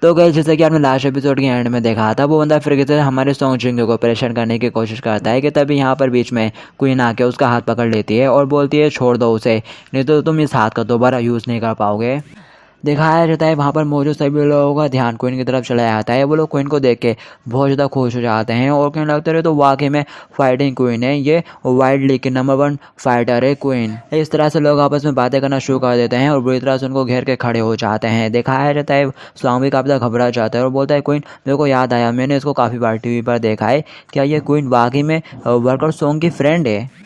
तो गाइस जैसे कि आपने लास्ट एपिसोड के एंड में देखा था, वो बंदा फिर से हमारे सोंग जिंग को परेशान करने की कोशिश करता है कि तभी यहाँ पर बीच में क्वीन आके उसका हाथ पकड़ लेती है और बोलती है छोड़ दो उसे, नहीं तो तुम इस हाथ का दोबारा यूज़ नहीं कर पाओगे। दिखाया जाता है वहाँ पर मौजूद सभी लोगों का ध्यान क्वीन की तरफ चला जाता है। वो लोग क्वीन को देख के बहुत ज़्यादा खुश हो जाते हैं और कहने लगते रहे तो वाकई में फाइटिंग क्वीन है, ये वाइल्ड लीग की नंबर 1 फाइटर है क्वीन। इस तरह से लोग आपस में बातें करना शुरू कर देते हैं और बुरी तरह से उनको घेर के खड़े हो जाते हैं। दिखाया जाता है स्वांग भी काफ़ी ज़्यादा घबरा जाता है और बोलता है क्वीन मेरे को याद आया, मैंने इसको काफ़ी बार टीवी पर देखा है, क्या ये क्वीन वाकई में वर्कर सोंग की फ्रेंड है?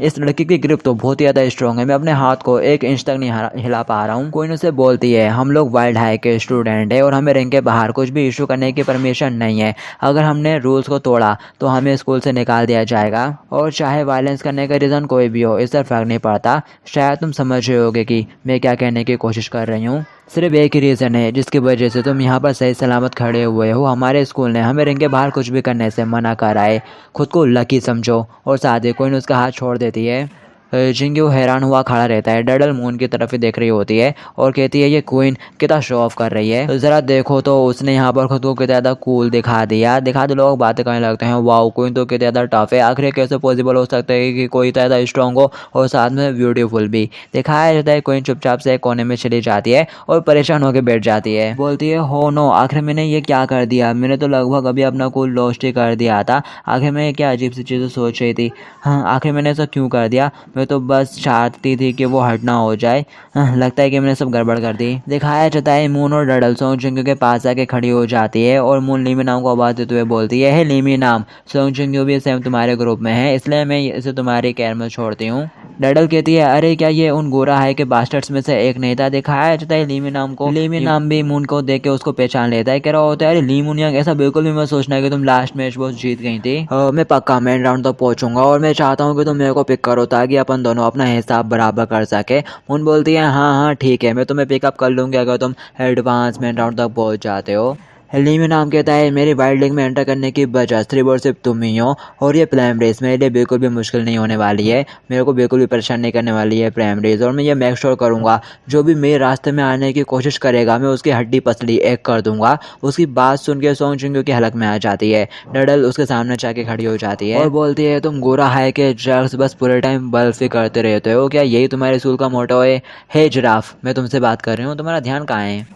इस लड़की की ग्रिप तो बहुत ही ज़्यादा स्ट्रॉन्ग है, मैं अपने हाथ को 1 इंच तक नहीं हिला पा रहा हूँ। क्वीन उसे बोलती है हम लोग वाइल्ड हाई के स्टूडेंट है और हमें रिंग के बाहर कुछ भी इशू करने की परमिशन नहीं है। अगर हमने रूल्स को तोड़ा तो हमें स्कूल से निकाल दिया जाएगा और चाहे वायलेंस करने का रीज़न कोई भी हो, इससे फ़र्क नहीं पड़ता। शायद तुम समझ रहे होगे कि मैं क्या कहने की कोशिश कर रही हूँ। सिर्फ एक ही रीज़न है जिसकी वजह से तुम यहाँ पर सही सलामत खड़े हुए हो। हमारे स्कूल ने हमें रिंग के बाहर कुछ भी करने से मना करा है। खुद को लकी समझो। और साथ ही क्वीन उसका हाथ छोड़ देती है। जिंगू हैरान हुआ खड़ा रहता है। डडल मून की तरफ ही देख रही होती है और कहती है ये क्वीन कितना शो ऑफ कर रही है, ज़रा देखो तो उसने यहाँ पर खुद को कितना ज़्यादा कूल दिखा दिया। लोग बातें करने लगते हैं वाओ क्वीन तो कितना ज़्यादा टफ है, आखिर कैसे पॉसिबल हो सकता है कि कोई इतना ज़्यादा स्ट्रॉन्ग हो और साथ में ब्यूटीफुल भी। दिखाया जाता है क्वीन चुपचाप से एक कोने में चली जाती है और परेशान होकर बैठ जाती है। बोलती है हो नो, आखिर मैंने ये क्या कर दिया, मैंने तो लगभग अभी अपना कूल लॉस्ट ही कर दिया था। आखिर मैं क्या अजीब सी चीज़ें सोच रही थी। हाँ आखिर मैंने ऐसा क्यों कर दिया, मैं तो बस चाहती थी कि वो हटना हो जाए। लगता है कि मैंने सब गड़बड़ कर दी। दिखाया जाता है मून और डडल सोंग जिंगू के पास आके खड़ी हो जाती है और मून लीमी नाम को आवाज़ देते हुए बोलती है हे लीमी नाम, सोंग जिंगू भी सेम तुम्हारे ग्रुप में है, इसलिए मैं इसे तुम्हारी केयर में छोड़ती हूँ। डडल कहती है अरे क्या ये उन गोरा है के बास्टर्ड्स में से एक नहीं था। दिखाया जाता है लीमी नाम को, लीमी नाम भी मून को देख के उसको पहचान लेता है। कह रहा होता है अरे ली मून यंग, ऐसा बिल्कुल भी मत सोचना कि तुम लास्ट मैच बहुत जीत गई थी। मैं पक्का मेन राउंड तक पहुंचूंगा और मैं चाहता हूँ कि तुम मेरे को पिक करो ताकि अपन दोनों अपना हिसाब बराबर कर सके। मून बोलती है हाँ हाँ ठीक है, मैं तुम्हें पिकअप कर लूँगी अगर तुम एडवांस मेन राउंड तक पहुँच जाते हो। लीमी नाम कहता है मेरी वाइल्ड लीग में एंटर करने की वजह सिर्फ और सिर्फ तुम ही हो और ये प्राइम रेस मेरे लिए बिल्कुल भी मुश्किल नहीं होने वाली है, मेरे को बिल्कुल भी परेशान नहीं करने वाली है प्राइम रेस। और मैं ये मेक श्योर करूँगा जो भी मेरे रास्ते में आने की कोशिश करेगा मैं उसकी हड्डी पसली एक कर दूंगा। उसकी बात सुन के सोंग जिंगू की हलक में आ जाती है। डडल उसके सामने जाके खड़ी हो जाती है और बोलती है तुम गोरा हाई के ड्रग्स बस पूरे टाइम बल्ब ही करते रहते हो, क्या यही तुम्हारे स्कूल का मोटो है? हे जिराफ, मैं तुमसे बात कर रही हूँ, तुम्हारा ध्यान कहाँ है?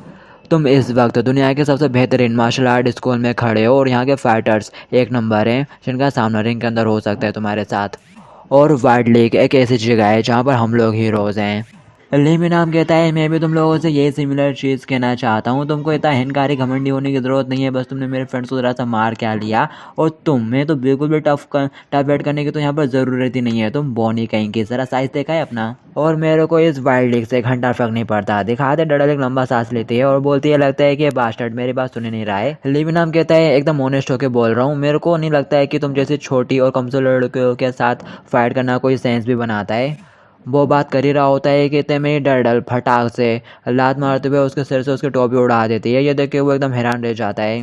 तुम इस वक्त दुनिया के सबसे बेहतरीन मार्शल आर्ट स्कूल में खड़े हो और यहाँ के फाइटर्स 1 नंबर हैं जिनका सामना रिंग के अंदर हो सकता है तुम्हारे साथ। और वाइल्ड लीग एक ऐसी जगह है जहाँ पर हम लोग हीरोज़ हैं। लीमी नाम कहता है मैं भी तुम लोगों से यही सिमिलर चीज़ कहना चाहता हूँ, तुमको इतना अहंकारी घमंडी होने की ज़रूरत नहीं है, बस तुमने मेरे फ्रेंड्स को ज़रा सा मार क्या लिया और तुम्हें तो बिल्कुल भी टफ बैट करने की तो यहाँ पर ज़रूरत ही नहीं है। तुम बॉनी कहीं की ज़रा साइज देखा है अपना। और मेरे को इस वाइल्ड लीग से 1 घंटा फर्क नहीं पड़ता। दिखाते डडल एक लंबा सांस लेती है और बोलती है लगता है कि ये बास्टर्ड मेरी बात सुन नहीं रहा है। लीमी नाम कहता है एकदम ऑनेस्ट होकर बोल रहा हूँ, मेरे को नहीं लगता है कि तुम जैसी छोटी और कमजोर लड़कियों के साथ फाइट करना कोई सेंस भी बनाता है। वो बात कर ही रहा होता है कि इतने में डडल फटाक से लात मारते हुए उसके सिर से उसकी टोपी उड़ा देती है। ये देख के वो एकदम हैरान रह जाता है।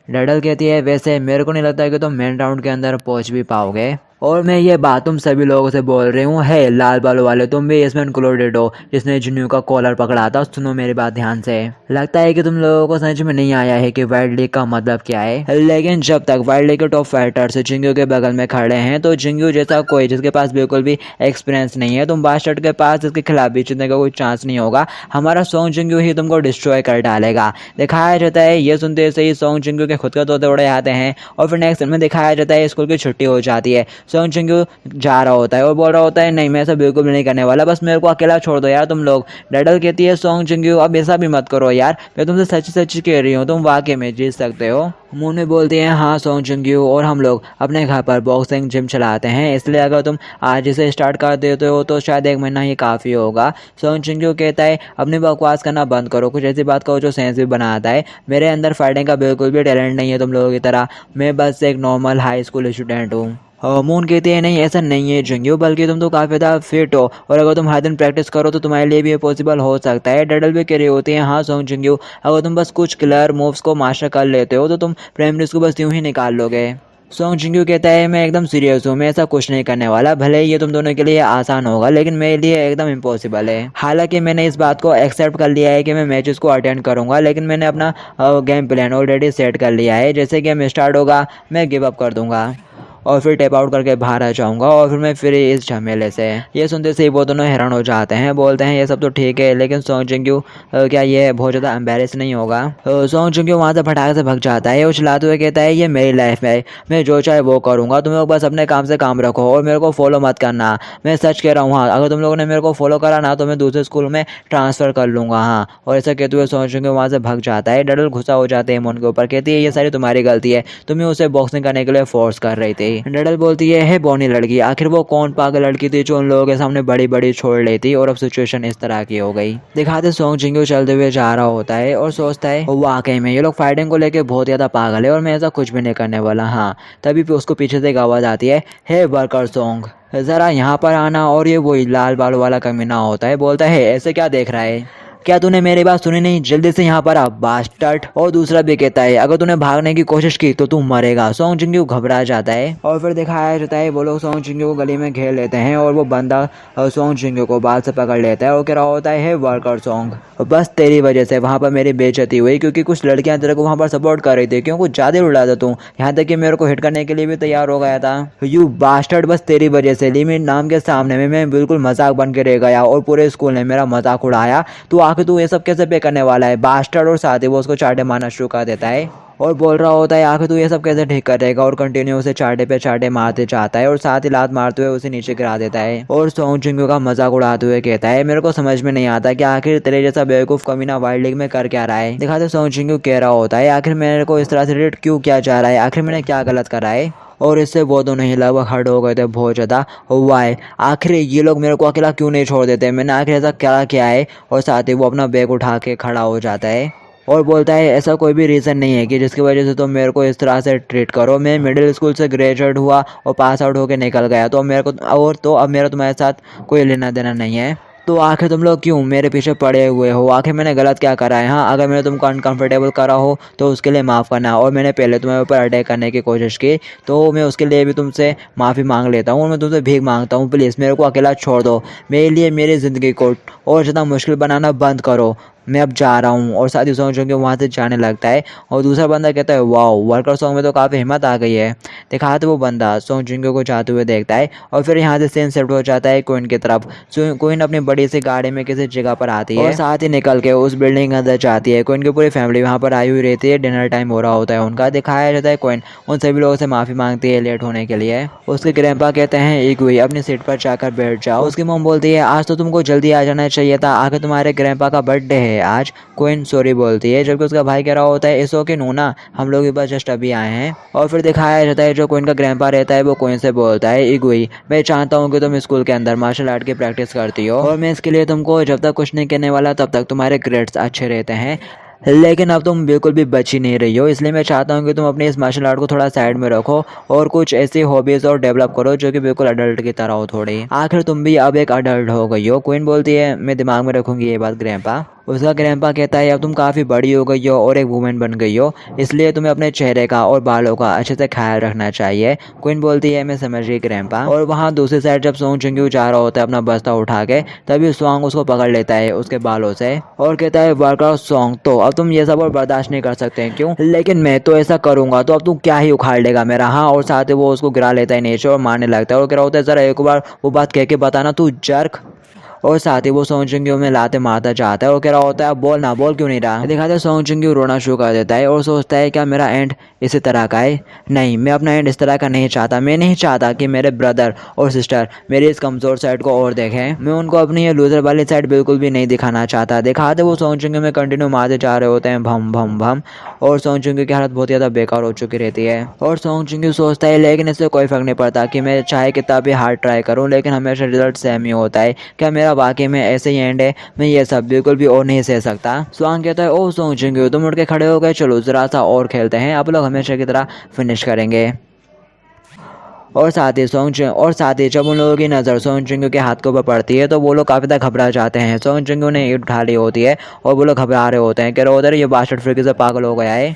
डडल कहती है वैसे मेरे को नहीं लगता है कि तुम मेन राउंड के अंदर पहुंच भी पाओगे और मैं ये बात तुम सभी लोगों से बोल रही हूँ। है लाल बालों वाले तुम भी इसमें इंक्लूडेड हो जिसने जिन्नू का कॉलर पकड़ा था। सुनो मेरी बात ध्यान से, लगता है कि तुम लोगों को समझ में नहीं आया है कि वाइल्ड लीग का मतलब क्या है, लेकिन जब तक वाइल्ड लीग के टॉप फाइटर्स जिंगू के बगल में खड़े हैं तो जिंगू जैसा कोई जिसके पास बिल्कुल भी एक्सपीरियंस नहीं है, तुम बास्टर्ड के पास इसके खिलाफ भी जीतने का कोई चांस नहीं होगा। हमारा सोंग जिंगू ही तुमको डिस्ट्रॉय कर डालेगा। दिखाया जाता है ये सुनते से ही सोंग जिंगू के खुद का तोते उड़े आते हैं और फिर नेक्स्ट में दिखाया जाता है स्कूल की छुट्टी हो जाती है। सोंग जिंगू जा रहा होता है और बोल रहा होता है नहीं मैं ऐसा बिल्कुल भी नहीं करने वाला, बस मेरे को अकेला छोड़ दो यार तुम लोग। डडल कहती है सोंग जिंगू अब ऐसा भी मत करो यार, मैं तुमसे सच्ची सच्ची कह रही हूँ, तुम वाकई में जीत सकते हो। मून में बोलती है हाँ सोंग जिंगू, और हम लोग अपने घर पर बॉक्सिंग जिम चलाते हैं, इसलिए अगर तुम आज इसे स्टार्ट कर देते हो तो शायद 1 महीना ही काफ़ी होगा। सोंग जिंगू कहता है अपनी बकवास करना बंद करो, कुछ ऐसी बात करो जो सेंस भी बनाता है। मेरे अंदर फाइटिंग का बिल्कुल भी टैलेंट नहीं है तुम लोगों की तरह, मैं बस एक नॉर्मल हाई स्कूल स्टूडेंट हूँ। मून कहती है नहीं ऐसा नहीं है जिंगू, बल्कि तुम तो काफ़ी ज़्यादा फिट हो और अगर तुम हर दिन प्रैक्टिस करो तो तुम्हारे लिए भी ये पॉसिबल हो सकता है। डडल भी कह रही होती है हाँ सोंग जिंगू, अगर तुम बस कुछ क्लियर मूव्स को मास्टर कर लेते हो तो तुम प्राइमरीज को बस यूं ही निकाल लोगे। सोंग जिंगू कहता है मैं एकदम सीरियस हूँ, मैं ऐसा कुछ नहीं करने वाला, भले ही ये तुम दोनों के लिए आसान होगा लेकिन मेरे लिए एकदम इम्पॉसिबल है। हालांकि मैंने इस बात को एक्सेप्ट कर लिया है कि मैं मैचेस को अटेंड करूंगा, लेकिन मैंने अपना गेम प्लान ऑलरेडी सेट कर लिया है। जैसे गेम स्टार्ट होगा मैं गिव अप कर दूंगा और फिर टैप आउट करके बाहर आ जाऊंगा और फिर मैं फिर इस झमेले से। ये सुनते से ही वो दोनों हैरान हो जाते हैं, बोलते हैं ये सब तो ठीक है लेकिन सोंग जिंगू क्या ये बहुत ज़्यादा एम्बेरस नहीं होगा। सोंग जिंगू वहाँ से फटाक से भग जाता है और चिल्लाते हुए कहता है ये मेरी लाइफ है, मैं जो चाहे वो करूँगा, तुम लोग बस अपने काम से काम रखो और मेरे को फॉलो मत करना। मैं सच कह रहा हूँ, हाँ अगर तुम लोगों ने मेरे को फॉलो करा ना तो मैं दूसरे स्कूल में ट्रांसफ़र कर लूँगा। हाँ, और ऐसा कहते हुए सोंग जिंगू वहाँ से भग जाता है। डडल गुस्सा हो जाते हैं मोन के ऊपर, कहती है ये सारी तुम्हारी गलती है, तुम्हें उसे बॉक्सिंग करने के लिए फोर्स कर रही थी। डडल बोलती है बॉनी लड़की, आखिर वो कौन पागल लड़की थी जो उन लोगों के सामने बड़ी बड़ी छोड़ लेती और अब सिचुएशन इस तरह की हो गई। दिखाते सोंग जिंगू चलते हुए जा रहा होता है और सोचता है वाकई में ये लोग फाइटिंग को लेके बहुत ज्यादा पागल है और मैं ऐसा कुछ भी नहीं करने वाला। हाँ, तभी उसको पीछे से एक आवाज आती है, हे वर्कर सोंग जरा यहाँ पर आना। और ये वही लाल बालों वाला कमीना होता है, बोलता है ऐसे क्या देख रहा है, क्या तूने मेरी बात सुनी नहीं, जल्दी से यहाँ पर आ बास्टर्ड। और दूसरा भी कहता है अगर तूने भागने की कोशिश की तो तू मरेगा। सोंग जिंगू घबरा जाता है और फिर दिखाया जाता है वो लोग सोंग जिंगू को गली में घेर लेते हैं और वो बंदा सोंग जिंगू को बाल से पकड़ लेता है और कह रहा होता है वर्कर सोंग बस तेरी वजह से वहाँ पर मेरी बेइज्जती हुई, क्योंकि कुछ लड़कियां तेरे को वहाँ पर सपोर्ट कर रही थी, क्यों कुछ ज़्यादा उड़ा था तू, यहाँ तक कि मेरे को हिट करने के लिए भी तैयार हो गया था। यू बास्टर्ड, बस तेरी वजह से लिमिट नाम के सामने में मैं बिल्कुल मजाक बन के रह गया और पूरे स्कूल ने मेरा मजाक उड़ाया। तो आखिर तू ये सब कैसे पे करने वाला है बास्टर्ड। और साथ ही वो उसको चाटे मारना शुरू कर देता है और बोल रहा होता है आखिर तू ये सब कैसे ठीक करेगा, और कंटिन्यू उसे चाटे पे चाटे मारते चाहता है और साथ ही लात मारते हुए उसे नीचे गिरा देता है और सोंग जिंगू का मजाक उड़ाते हुए कहता है मेरे को समझ में नहीं आता कि आखिर तेरे जैसा बेवकूफ कमीना वाइल्ड लीग में कर क्या रहा है। दिखाते सोंग जिंगू कह रहा होता है आखिर मेरे को इस तरह से ट्रीट क्यों किया जा रहा है, आखिर मैंने क्या गलत करा है। और इससे वो दोनों ही लगभग हर्ट हो गए थे बहुत ज़्यादा। वाई आखिर ये लोग मेरे को अकेला क्यों नहीं छोड़ देते, मैंने आखिर ऐसा क्या किया है। और साथ ही वो अपना बैग उठा के खड़ा हो जाता है और बोलता है ऐसा कोई भी रीज़न नहीं है कि जिसकी वजह से तुम मेरे को इस तरह से ट्रीट करो। मैं मिडिल स्कूल से ग्रेजुएट हुआ और पास आउट होकर निकल गया, तो मेरे को और तो अब मेरा तुम्हारे साथ कोई लेना देना नहीं है। तो आखिर तुम लोग क्यों मेरे पीछे पड़े हुए हो, आखिर मैंने गलत क्या करा है। हाँ, अगर मैंने तुमको अनकंफर्टेबल करा हो तो उसके लिए माफ़ करना, और मैंने पहले तुम्हारे ऊपर अटैक करने की कोशिश की तो मैं उसके लिए भी तुमसे माफ़ी मांग लेता हूँ और मैं तुमसे भीख मांगता हूँ, प्लीज़ मेरे को अकेला छोड़ दो, मेरे लिए मेरी ज़िंदगी को और ज़्यादा मुश्किल बनाना बंद करो, मैं अब जा रहा हूँ। और साथ ही सोंग जिंगू वहाँ से जाने लगता है और दूसरा बंदा कहता है वाह वर्कर सोंग में तो काफ़ी हिम्मत आ गई है। दिखाते वो बंदा सोंग जिंगू को जाते हुए देखता है और फिर यहाँ से सीन शिफ्ट हो जाता है क्वीन की तरफ। क्वीन अपनी बड़ी सी गाड़ी में किसी जगह पर आती है और साथ ही निकल के उस बिल्डिंग के अंदर जाती है। क्वीन की पूरी फैमिली वहाँ पर आई हुई रहती है, डिनर टाइम हो रहा होता है उनका। दिखाया जाता है क्वीन उन सभी लोगों से माफ़ी मांगती है लेट होने के लिए। उसके ग्रैंपा कहते हैं इगुई अपनी सीट पर जाकर बैठ जाओ। उसकी मॉम बोलती है आज तो तुमको जल्दी आ जाना चाहिए था, आखिर तुम्हारे ग्रैंपा का बर्थडे है आज। क्वीन सॉरी बोलती है, जबकि उसका भाई कह रहा होता है इट्स ओके नूना, हम लोग भी बस जस्ट अभी आए हैं। और फिर दिखाया जाता है जो क्वीन का ग्रैंपा रहता है वो क्वीन से बोलता है इगुई मैं चाहता हूँ कि तुम स्कूल के अंदर मार्शल आर्ट की प्रैक्टिस करती हो और मैं इसके लिए तुमको जब तक कुछ नहीं कहने वाला तब तक तुम्हारे ग्रेड्स अच्छे रहते हैं, लेकिन अब तुम बिल्कुल भी बची नहीं रही हो, इसलिए मैं चाहता हूँ कि तुम अपने इस मार्शल आर्ट को थोड़ा साइड में रखो और कुछ ऐसी हॉबीज़ और डेवलप करो जो कि बिल्कुल अडल्ट की तरह हो थोड़ी, आखिर तुम भी अब एक अडल्ट हो गई हो। क्वीन बोलती है मैं दिमाग में रखूँगी ये बात ग्रैंपा। उसका ग्रैंपा कहता है अब तुम काफ़ी बड़ी हो गई हो और एक वुमेन बन गई हो, इसलिए तुम्हें अपने चेहरे का और बालों का अच्छे से ख्याल रखना चाहिए। क्वीन बोलती है मैं समझ गई ग्रैंपा। और वहाँ दूसरी साइड जब सोंग जिंगू जा रहा होता है अपना बस्ता उठा के, तभी स्वांग उसको पकड़ लेता है उसके बालों से और कहता है वर्कआउट सॉन्ग तो अब तुम ये सब और बर्दाश्त नहीं कर सकते हैं क्यों, लेकिन मैं तो ऐसा करूंगा तो अब तू क्या ही उखाड़ लेगा मेरा। हाँ, और साथ ही वो उसको गिरा लेता है नीचे और मारने लगता है और कह रहा होता है जरा एक बार वो बात कह के बताना तू जर्क। और साथ ही वो सोंग जिंगू में लाते मारता चाहता है और कह रहा होता है अब बोल ना, बोल क्यों नहीं रहा। दिखाते हैं सोंग जिंगू रोना शुरू कर देता है और सोचता है क्या मेरा एंड इसी तरह का है, नहीं मैं अपना एंड इस तरह का नहीं चाहता। मैं नहीं चाहता कि मेरे ब्रदर और सिस्टर मेरी इस कमज़ोर साइड को और देखें, मैं उनको अपनी ये लूजर वाली साइड बिल्कुल भी नहीं दिखाना चाहता। दिखाते वो सोंग जिंगू में कंटिन्यू मारते जा रहे होते हैं भम भम भम और सोंग जिंगू की हालत बहुत ज़्यादा बेकार हो चुकी रहती है। और सोंग जिंगू सोचता है लेकिन इससे कोई फ़र्क नहीं पड़ता कि मैं चाहे कितना भी हार्ड ट्राई करूँ लेकिन हमेशा रिजल्ट सेम ही होता है, क्या मेरा वाकई में ऐसे ही एंड है, मैं ये सब बिल्कुल भी और नहीं सह सकता। स्वांग कहता है ओ सोंग जिंगू तुम उठ के खड़े हो गए, चलो जरा सा और खेलते हैं, आप लोग हमेशा की तरह फिनिश करेंगे। और साथ ही जब उन लोगों की नज़र सोंग जिंगू के हाथ के ऊपर पड़ती है तो वो लोग काफ़ी ज़्यादा घबरा जाते हैं। सोंग जिंगू ने ईंट उठा ली होती है और वो लोग घबरा रहे होते हैं, कह रहे होते हैं ये बास्टर्ड फिर से पागल हो गया है।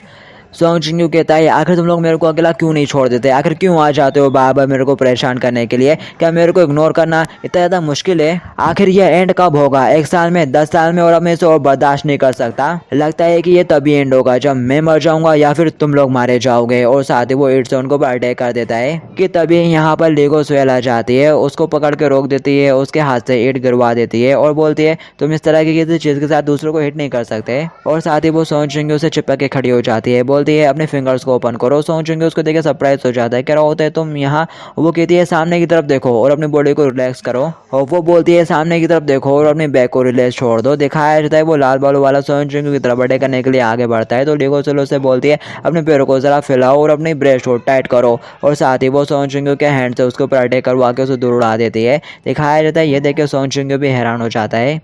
सोंग चिंगू कहता है आखिर तुम लोग मेरे को अकेला क्यों नहीं छोड़ देते, आखिर क्यों आ जाते हो बार बार मेरे को परेशान करने के लिए, क्या मेरे को इग्नोर करना इतना ज़्यादा मुश्किल है, आखिर ये एंड कब होगा, 1 साल में, 10 साल में, और अब मैं इसे और बर्दाश्त नहीं कर सकता। लगता है कि ये तभी एंड होगा जब मैं मर जाऊंगा या फिर तुम लोग मारे जाओगे। और साथ ही वो ईट से उनको अटैक कर देता है कि तभी यहाँ पर लीगो स्वेल आ जाती है, उसको पकड़ के रोक देती है, उसके हाथ से ईट गिरवा देती है और बोलती है तुम इस तरह की किसी चीज़ के साथ दूसरों को हिट नहीं कर सकते। और साथ ही वो सोंग चिंगू से चिपक के खड़ी हो जाती है, बोलती है अपने फिंगर्स को ओपन करो। सोंग चिंगू उसको देख के सरप्राइज हो जाता है, कह रहा होता है तुम यहाँ, वो कहती है सामने की तरफ देखो और अपनी बॉडी को रिलैक्स करो, और वो बोलती है सामने की तरफ देखो और अपने बैक को रिलैक्स छोड़ दो। दिखाया जाता है वो लाल बालों वाला सोंग चिंगू की तरफ अटैक करने के लिए आगे बढ़ता है, तो लीगो स्वेल से बोलती है अपने पैरों को जरा फैलाओ और अपनी ब्रेस्ट को टाइट करो, और साथ ही वो सोंग चिंगू के हैंड से उसके ऊपर अटैक करवा के उसे दूर उड़ा देती है। दिखाया जाता है ये देख के सोंग चिंगू भी हैरान हो जाता है।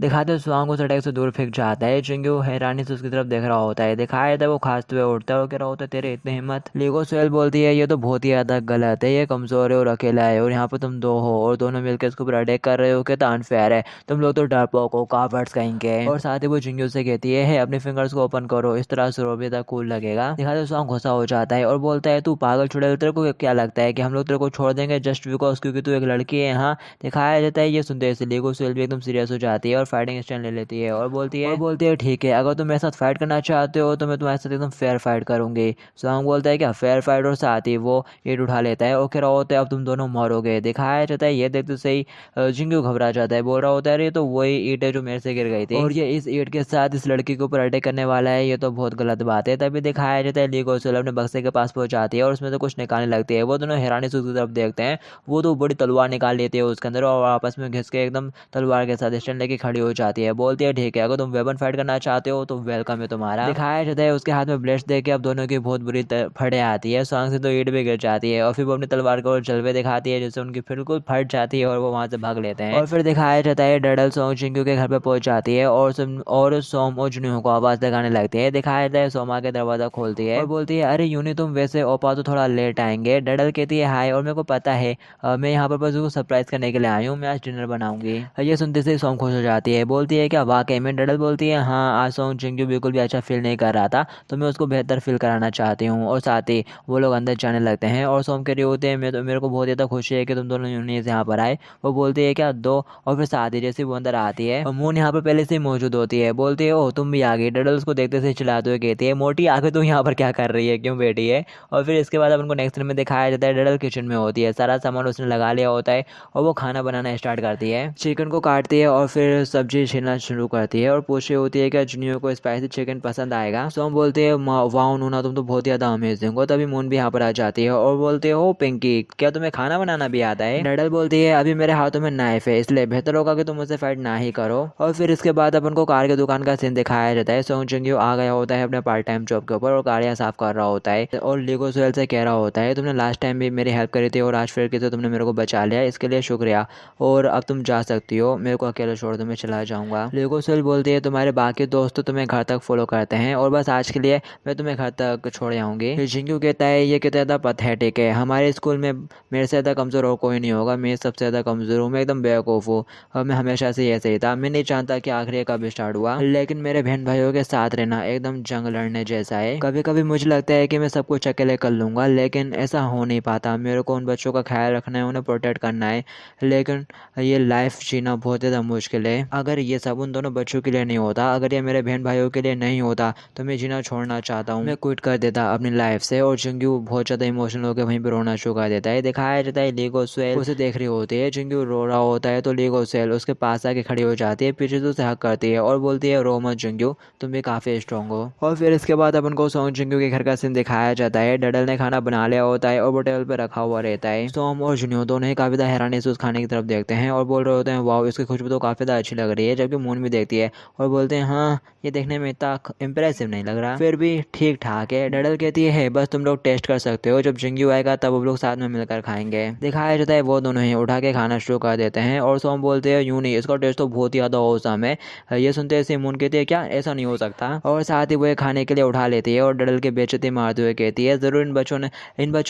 दिखाते स्वांग उस अटैक से दूर फेंक जाता है, चिंगू हैरानी से उसकी तरफ देख रहा होता है। दिखाया जाता है वो खांसते हुए उठता है और कह रहा होता है तेरे इतनी हिम्मत। लीगो स्वेल बोलती है ये तो बहुत ही ज़्यादा गलत है, ये कमज़ोर है और अकेला है और यहाँ पर तुम दो हो और दोनों मिलकर इसके ऊपर अटैक कर रहे हो, कहता अनफेयर है, तुम लोग तो डरपोक हो, कावर्ड्स कहेंगे। और साथ ही वो चिंगू से कहती है अपने फिंगर्स को ओपन करो, इस तरह से रोबी तक कूल लगेगा। दिखाते स्वांग गुस्सा हो जाता है और बोलता है तू पागल छुड़ैल, तेरे को क्या लगता है कि हम लोग तेरे को छोड़ देंगे जस्ट बिकॉज क्योंकि तू एक लड़की है। हाँ, दिखाया जाता है ये सुनते ही लीगो स्वेल भी एकदम सीरियस हो जाती है और फाइटिंग स्टैंड ले लेती है और बोलती है ठीक है, अगर तुम मेरे साथ फाइट करना चाहते हो तो मैं तुम्हारे साथ एकदम फेयर फाइट करूंगी। स्वांग बोलता है क्या फेयर फाइट, और साथ ही वो ईट उठा लेता है और कह रहा होता है अब तुम दोनों मरोगे। दिखाया जाता है ये देखते सही चिंगू घबरा जाता है, बोल रहा होता है अरे तो वही ईट है जो मेरे से गिर गई थी और ये इस ईट के साथ इस लड़की के ऊपर अटैक करने वाला है, ये तो बहुत गलत बात है। तभी दिखाया जाता है लीगो स्वेल अपने बक्से के पास पहुंच जाती है और उसमें से कुछ निकालने लगती है। वो दोनों हैरानी से उसकी तरफ देखते हैं, वो तो बड़ी तलवार निकाल लेती है उसके अंदर और आपस में घिस के एकदम तलवार के साथ स्टैंड लेके खड़ी हो जाती है। बोलती है ठीक है, अगर तुम वेपन फाइट करना चाहते हो तो वेलकम है तुम्हारा। दिखाया जाता है उसके हाथ में ब्लेड्स देके अब दोनों की बहुत बुरी फटे आती है, स्वांग से तो ईट भी गिर जाती है और फिर वो अपनी तलवार को जलवे दिखाती है जिससे उनकी बिल्कुल फट जाती है और वो वहां से भाग लेते हैं। और फिर दिखाया जाता है डडल सोंग चिंगू के घर पे पहुंच जाती है और सोम और जुनियो को आवाज लगाने लगती है। दिखाया जाता है सोमा के दरवाजा खोलती है और बोलती है अरे यूनी तुम वैसे ओपा तो थोड़ा लेट आएंगे। डडल कहती है हाय और मेरे को पता है मैं यहाँ पर बस उसको सरप्राइज करने के लिए आई हूँ, मैं आज डिनर बनाऊंगी। ये सुनते से सोम खुश हो जाती है, बोलती है क्या वाकई में। डडल बोलती है हाँ, आज सोंग चिंगू बिल्कुल भी अच्छा फील नहीं कर रहा था तो मैं उसको बेहतर फील कराना चाहती हूँ। और साथ ही वो लोग अंदर जाने लगते हैं और सोम कह रही होते हैं मेरे को बहुत ज़्यादा खुशी है कि तुम दोनों यूनी से यहाँ पर आए। वो बोलती है क्या दो, और फिर साथ ही जैसे वो अंदर आती है और मून यहाँ पर पहले से ही मौजूद होती है, बोलती है ओह तुम भी आ गई। डडल उसको देखते से चिल्लाते हुए कहती है मोटी आके तू यहाँ पर क्या कर रही है, क्यों बैठी है। और फिर इसके बाद उनको नेक्स्ट में दिखाया जाता है डडल किचन में होती है, सारा सामान उसने लगा लिया होता है और वो खाना बनाना स्टार्ट करती है। चिकन को काटती है और फिर सब्जी छीलना शुरू करती है और पूछ रही होती है कि जुनियो को स्पाइसी चिकन पसंद आएगा। सोम बोलते हैं वाओ नूना तुम तो बहुत ज़्यादा अमेजिंग हो। तभी मून भी यहाँ पर आ जाती है और बोलते हो पिंकी क्या तुम्हें खाना बनाना भी आता है। डडल बोलती है अभी मेरे हाथों में नाइफ है इसलिए बेहतर होगा कि तुम मुझसे फाइट ना ही करो। और फिर इसके बाद अपन को कार की दुकान का सीन दिखाया जाता है। सोंग चिंगू आ गया होता है अपने पार्ट टाइम जॉब के ऊपर और गाड़ियाँ साफ कर रहा होता है और लीगो स्वेल से कह रहा होता है तुमने लास्ट टाइम भी मेरी हेल्प करी थी और आज फिर किसी तुमने मेरे को बचा लिया, इसके लिए शुक्रिया और अब तुम जा सकती हो, मेरे को अकेले छोड़ दो मैं चला जाऊंगा। लीगो स्वेल बोलती है तुम्हारे बाकी दोस्त तो तुम्हें घर तक फॉलो करते हैं और बस आज के लिए मैं तुम्हें घर तक छोड़ आऊँगी। चिंगू कहता है ये कितना ज़्यादा पथेटिक है, हमारे स्कूल में मेरे से ज़्यादा कमज़ोर और कोई नहीं होगा, मैं सबसे ज़्यादा कमज़ोर हूँ, मैं एकदम बेवकूफ़ हूँ और मैं हमेशा से ऐसे ही था। मैं नहीं जानता कि आखिर ये कब स्टार्ट हुआ, लेकिन मेरे बहन भाइयों के साथ रहना एकदम जंग लड़ने जैसा है। कभी कभी मुझे लगता है कि मैं सब कुछ अकेले कर लूँगा लेकिन ऐसा हो नहीं पाता। मेरे को उन बच्चों का ख्याल रखना है, उन्हें प्रोटेक्ट करना है, लेकिन ये लाइफ जीना बहुत ज़्यादा मुश्किल है। अगर ये सब उन दोनों बच्चों के लिए नहीं होता, अगर ये मेरे बहन भाइयों के लिए नहीं होता तो मैं जीना छोड़ना चाहता हूँ, मैं क्विट कर देता अपनी लाइफ से। और चिंगू बहुत ज़्यादा इमोशनल होकर वहीं पर रोना शुरू कर देता है। दिखाया जाता है लीगो स्वेल उसे देख रही होती है, चिंगू रो रहा होता है तो लीगो स्वेल उसके पास आके खड़ी हो जाती है, पीछे से उसे हक करती है और बोलती है रो मत चिंगू, तुम भी काफ़ी स्ट्रॉन्ग हो। और फिर इसके बाद अपन को सोंग चिंगू के घर का सीन दिखाया जाता है। डडल ने खाना बना लिया होता है और वो टेबल पर रखा हुआ रहता है। सोम और जुनियो दोनों ही काफ़ी ज़्यादा हैरानी से उस खाने की तरफ देखते हैं और बोल रहे होते हैं वाओ इसकी खुशबू तो काफ़ी ज़्यादा अच्छी लग रही है, जबकि मून भी देखती है और बोलते हैं हाँ ये देखने में इतना इंप्रेसिव नहीं लग रहा, फिर भी ठीक ठाक है। डडल कहती है बस तुम लोग टेस्ट कर सकते हो, जब चिंगू आएगा तब वो लोग साथ में मिलकर खाएंगे। दिखाया जाता है वो दोनों ही उठा के खाना शुरू कर देते हैं और सोम बोलते हैं यूं नहीं, इसका टेस्ट तो बहुत ही ज़्यादा औसम है। ये सुनते ऐसे मून कहती है क्या ऐसा नहीं हो सकता, और साथ ही वो खाने के लिए उठा लेती है और डडल के बेइज्जती मारते हुए कहती है ज़रूर इन बच्चों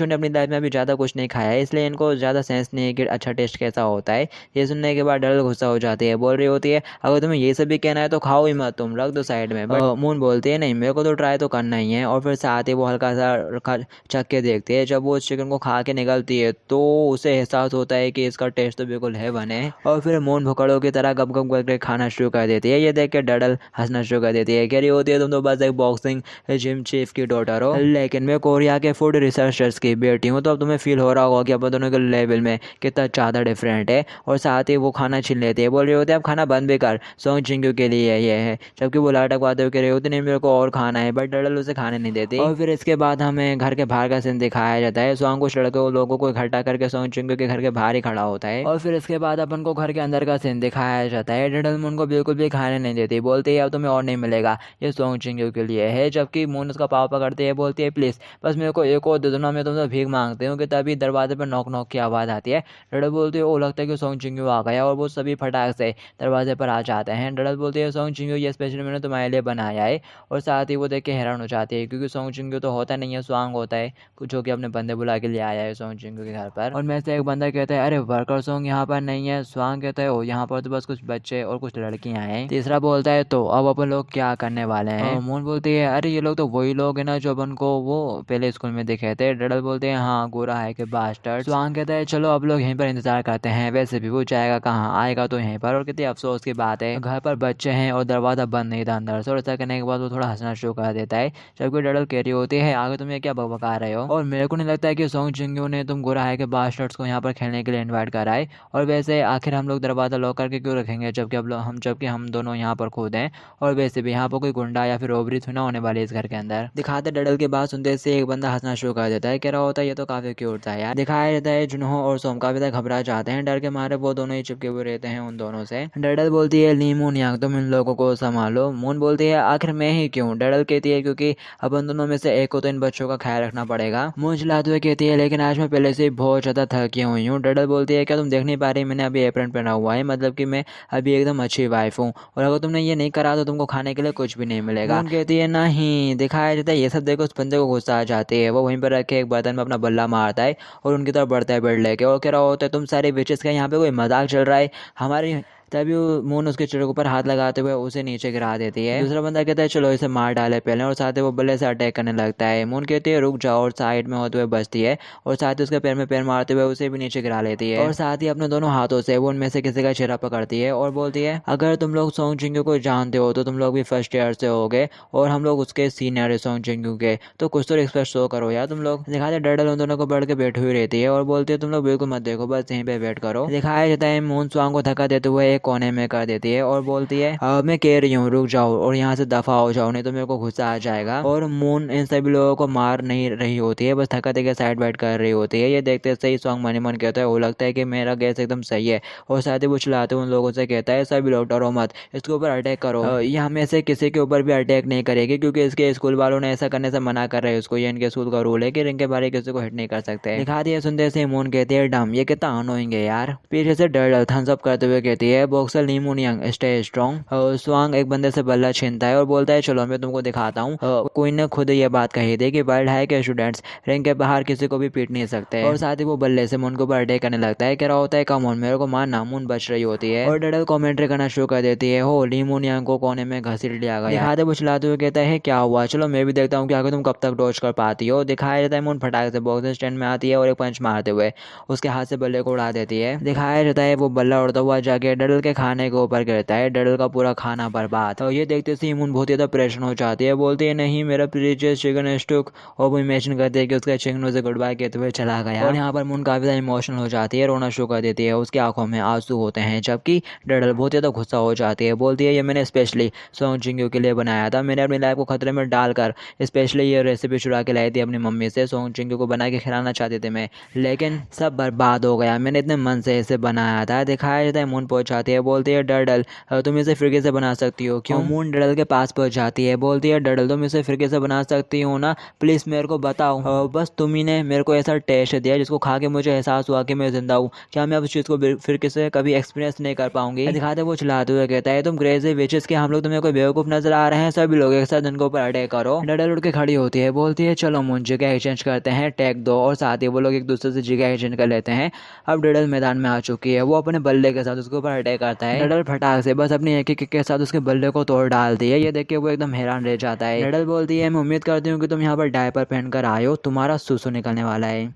ने अपनी लाइफ में अभी ज़्यादा कुछ नहीं खाया है इसलिए इनको ज़्यादा सेंस नहीं है कि अच्छा टेस्ट कैसा होता है। ये सुनने के बाद डडल गुस्सा हो जाती है, बोल रही होती है अगर तुम्हें ये सब भी कहना है तो खाओ ही मत, तुम रख दो साइड में। बट मून बोलती है नहीं, मेरे को तो ट्राई तो करना ही है। और फिर साथ ही वो हल्का सा चख के देखती है। जब वो उस चिकन को खा के निकलती है तो उसे एहसास होता है कि इसका टेस्ट तो बिल्कुल है बने। और फिर मून भुखड़ों की तरह गप गप करके खाना शुरू कर देती है। ये देख के डडल हंसना शुरू कर देती है, कह रही होती है तुम तो बस एक बॉक्सिंग जिम चीफ की डॉटर हो, लेकिन मैं कोरिया के फूड रिसर्चर्स की बेटी हूँ। तो अब तुम्हें फील हो रहा होगा कि अपन दोनों के लेवल में कितना ज़्यादा डिफरेंट है। और साथ ही वो खाना छीन लेती है, बोल रही होती है अब खाना बंद भी कर, सोंग चिंग्यू के लिए ये है। जबकि वो लाटकवाते हुए कह रही होती नहीं मेरे को और खाना है, बट डडल उसे खाने नहीं देती। और फिर इसके बाद हमें घर के बाहर का सीन दिखाया जाता है। सोंग कुछ लड़के लोगों को इकट्ठा करके सोंग चिंग्यू के घर के बाहर ही खड़ा होता है। और फिर इसके बाद अपन को घर के अंदर का सीन दिखाया जाता है। डडल मून को बिल्कुल भी खाने नहीं देती, बोलती है अब तुम्हें और नहीं मिलेगा, ये सोंग चिंग्यू के लिए है। जबकि मून उसका पाँव पकड़ती है, बोलती है प्लीज़ बस मेरे को एक और दे दो ना, मैं तुमसे भीख मांगती हूँ। कि तभी दरवाजे पर नॉक नॉक की आवाज़ आती है। डडल बोलती है ओ लगता है कि सोंग चिंग्यू आ गया। और वो सभी फटाक से दरवाजे पर आ जाते हैं। डडल बोलती है सोंग चिंग्यू ये स्पेशली मैंने तुम्हारे लिए बनाया है। और साथ ही वो देख के हैरान हो जाती है क्योंकि सोंग चिंग्यू तो होता नहीं है, स्वांग होता है जो कि अपने बंदे बुला के ले आया है सोंग चिंग्यू के घर पर। और में से एक बंदा कहता है अरे वर्कर सोंग यहाँ पर नहीं है। स्वांग कहता है ओ यहाँ पर तो बस कुछ बच्चे और कुछ लड़कियाँ हैं। तीसरा बोलता है तो अब अपन लोग क्या करने वाले हैं। मून बोलती है अरे ये लोग तो वही लोग हैं ना जो अपन को वो पहले स्कूल में दिखे थे। डडल बोलते हैं हाँ गोरा है के बास्टर्ड। स्वांग कहता है चलो अब लोग यहीं पर इंतजार करते हैं, वैसे भी वो जाएगा कहाँ, आएगा तो यहीं पर। और कितनी अफसोस की बात है घर पर बच्चे हैं और दरवाजा बंद नहीं था अंदर से। और ऐसा करने के बाद वो थोड़ा हंसना शुरू कर देता है। जबकि डडल कह रही होती है आगे तुम ये क्या बकबका रहे हो, और मेरे को नहीं लगता है कि सोंग चिंग्यू ने तुम गोरा है के बास्टर्ड्स को यहाँ पर खेलने के लिए इन्वाइट करा है। और वैसे आखिर हम लोग दरवाजा लॉक करके क्यों रखेंगे जबकि हम दोनों यहाँ पर खुद हैं। और वैसे भी यहाँ पर कोई गुंडा या फिर रोबरी थोड़ा होने वाली है इस घर के अंदर। दिखाते डडल की बात सुनते से एक बंदा हंसना शुरू कर देता है, कह रहा होता है ये तो काफी क्यूट था यार। दिखाया जाता है जुनहो और सोम काफी ज्यादा घबरा जाते हैं, डर के मारे वो दोनों ही चिपके हुए रहते हैं उन दोनों से। डडल बोलती है ली मून यांग तुम इन लोगों को संभालो। मून बोलती है आखिर मैं ही क्यों। डडल कहती है क्योंकि अपन दोनों में से एक को तो इन बच्चों का ख्याल रखना पड़ेगा। मून चिल्लाते हुए कहती है लेकिन आज मैं पहले से बहुत ज्यादा थकी हुई हूँ। डडल बोलती है क्या तुम देख नहीं पा रही मैंने अभी एप्रन पहना हुआ है, मतलब कि मैं अभी एकदम अच्छी वाइफ हूँ, और अगर तुमने ये नहीं करा तो तुमको खाने के लिए कुछ भी नहीं मिलेगा। मून कहती है नहीं। दिखाया जाता है ये सब देखो उस बंदे को गुस्सा आ जाती है, वो वहीं पर रखे एक बर्तन में अपना बल्ला मारता है और उनकी तरफ बढ़ता है बेड लेके और कह रहा होता है तुम सारे विचेस का यहाँ पे कोई मजाक चल रहा है हमारी। तभी मून उसके चिड़े के ऊपर हाथ लगाते हुए उसे नीचे गिरा देती है। दूसरा बंदा कहता है चलो इसे मार डाले पहले, और साथ ही वो बल्ले से अटैक करने लगता है। मून कहती है रुक जाओ और साइड में होते हुए बचती है और साथ ही उसके पैर में पैर मारते हुए उसे भी नीचे गिरा लेती है। और साथ ही अपने दोनों हाथों से वो उनमें से किसी का चेहरा पकड़ती है और बोलती है अगर तुम लोग सोंग चिंग्यू को जानते हो तो तुम लोग भी फर्स्ट ईयर से होगे और हम लोग उसके सीनियर है सोंग चिंग्यू के, तो कुछ तो रिस्पेक्ट शो करो यार तुम लोग। दिखाते डडल उन दोनों को बढ़ के बैठी हुई रहती है और बोलती है तुम लोग बिल्कुल मत देखो, बस यहीं पे वेट करो। दिखाया जाता है मून स्वांग को धक्का देते हुए एक कोने में कर देती है और बोलती है मैं कह रही हूँ रुक जाओ और यहाँ से दफा हो जाओ नहीं तो मेरे को गुस्सा आ जाएगा। और मून इन सभी लोगों को मार नहीं रही होती है, बस धक्का देकर साइड बाइट कर रही होती है। ये देखते सही स्वांग मनी मन कहता है वो लगता है कि मेरा गैस एकदम सही है। और साथ ही वो चिल्लाते उन लोगों से कहता है सभी लोग डरो मत, इसके ऊपर अटैक करो। ये हमें से किसी के ऊपर भी अटैक नहीं करेगी क्योंकि इसके स्कूल वालों ने ऐसा करने से मना कर रहे हैं उसको, ये इनके स्कूल का रूल है कि इनके बारे किसी को हिट नहीं कर सकते। दिखा दिया सुनते से मून कहती है डम ये कितना अनोइंग है यार। पीछे से डडल थम्स अप करते हुए कहती है बॉक्सर ली मून यंग स्टे स्ट्रॉन्ग। स्वांग एक बंदे से बल्ला छीनता है और बोलता है चलो मैं तुमको दिखाता हूँ। कोई ने खुद ये बात कही थी कि वर्ल्ड हाई के स्टूडेंट्स रिंग के बाहर किसी को भी पीट नहीं सकते। और साथ ही वो बल्ले से मून के ऊपर अटैक करने लगता है, कह रहा होता है कम ऑन मेरे को मारना। मून बच रही होती है और डडल कमेंट्री करना शुरू कर देती है हो ली मून यांग को कोने में घसीट लिया गया। दिखाते वो चिल्लाते हुए कहता है क्या हुआ, चलो मैं भी देखता हूँ कि आगे तुम कब तक डॉज कर पाती हो। दिखाया जाता है मून फटाक से बॉक्सिंग स्टैंड में आती है और एक पंच मारते हुए उसके हाथ से बल्ले को उड़ा देती है। दिखाया जाता है वो बल्ला उड़ता हुआ जाके डडल के खाने के ऊपर गिरता है, डडल का पूरा खाना बर्बाद। तो ये देखते से मून बहुत ज़्यादा परेशान हो जाती है, बोलती है नहीं मेरा प्रीवियस चिकन स्टूक। और वो इमेजिन करती है कि उसका चिकन से गुड बाय कहते हुए चला गया। और यहाँ पर मून काफ़ी ज़्यादा इमोशनल हो जाती है, रोना शुरू कर देती है, उसकी आंखों में आंसू होते हैं। जबकि डडल बहुत ज़्यादा गुस्सा हो जाती है, बोलती है ये मैंने स्पेशली सोंग चिंग्यू के लिए बनाया था, मैंने अपनी लाइफ को खतरे में डालकर स्पेशली ये रेसिपी चुरा के लाई थी अपनी मम्मी से, सोंग चिंग्यू को बना के खिलाना चाहती थी मैं, लेकिन सब बर्बाद हो गया, मैंने इतने मन से इसे बनाया था। दिखाया जाता है मून पहुंच जाती है, बोलती है डडल तुम इसे फिर से बना सकती हो क्यों। मून डडल के पास पहुंच जाती है, बोलती है डडल तुम इसे फिर से बना सकती हो ना, प्लीज मेरे को बताओ। बस तुम ही ने मेरे को ऐसा टेस्ट दिया जिसको खा के मुझे एहसास हुआ कि मैं जिंदा हूँ, क्या मैं उस चीज़ को फिर से कभी एक्सपीरियंस नहीं कर पाऊंगी। दिखाते वो चिल्लाते हुए कहता है तुम क्रेजी विचेस के हम लोग तुम्हें कोई बेवकूफ नजर आ रहे हैं, सभी लोग एक साथ इनके ऊपर अटैक करो। डडल उठ के खड़ी होती है, बोलती है चलो मून जगह एक्सचेंज करते हैं, टैग दो। और साथ ही वो लोग एक दूसरे से जगह एक्सचेंज कर लेते हैं। अब डडल मैदान में आ चुकी है, वो अपने बल्ले के साथ उसके ऊपर अटैक प्ले करता है। डडल फटाक से बस अपनी एक किक के साथ उसके बल्ले को तोड़ डालती है। ये देख के वो एकदम हैरान रह जाता है। डडल बोलती है, मैं उम्मीद करती हूँ कि तुम यहाँ पर डायपर पहनकर आए हो, तुम्हारा सुसु निकलने वाला है।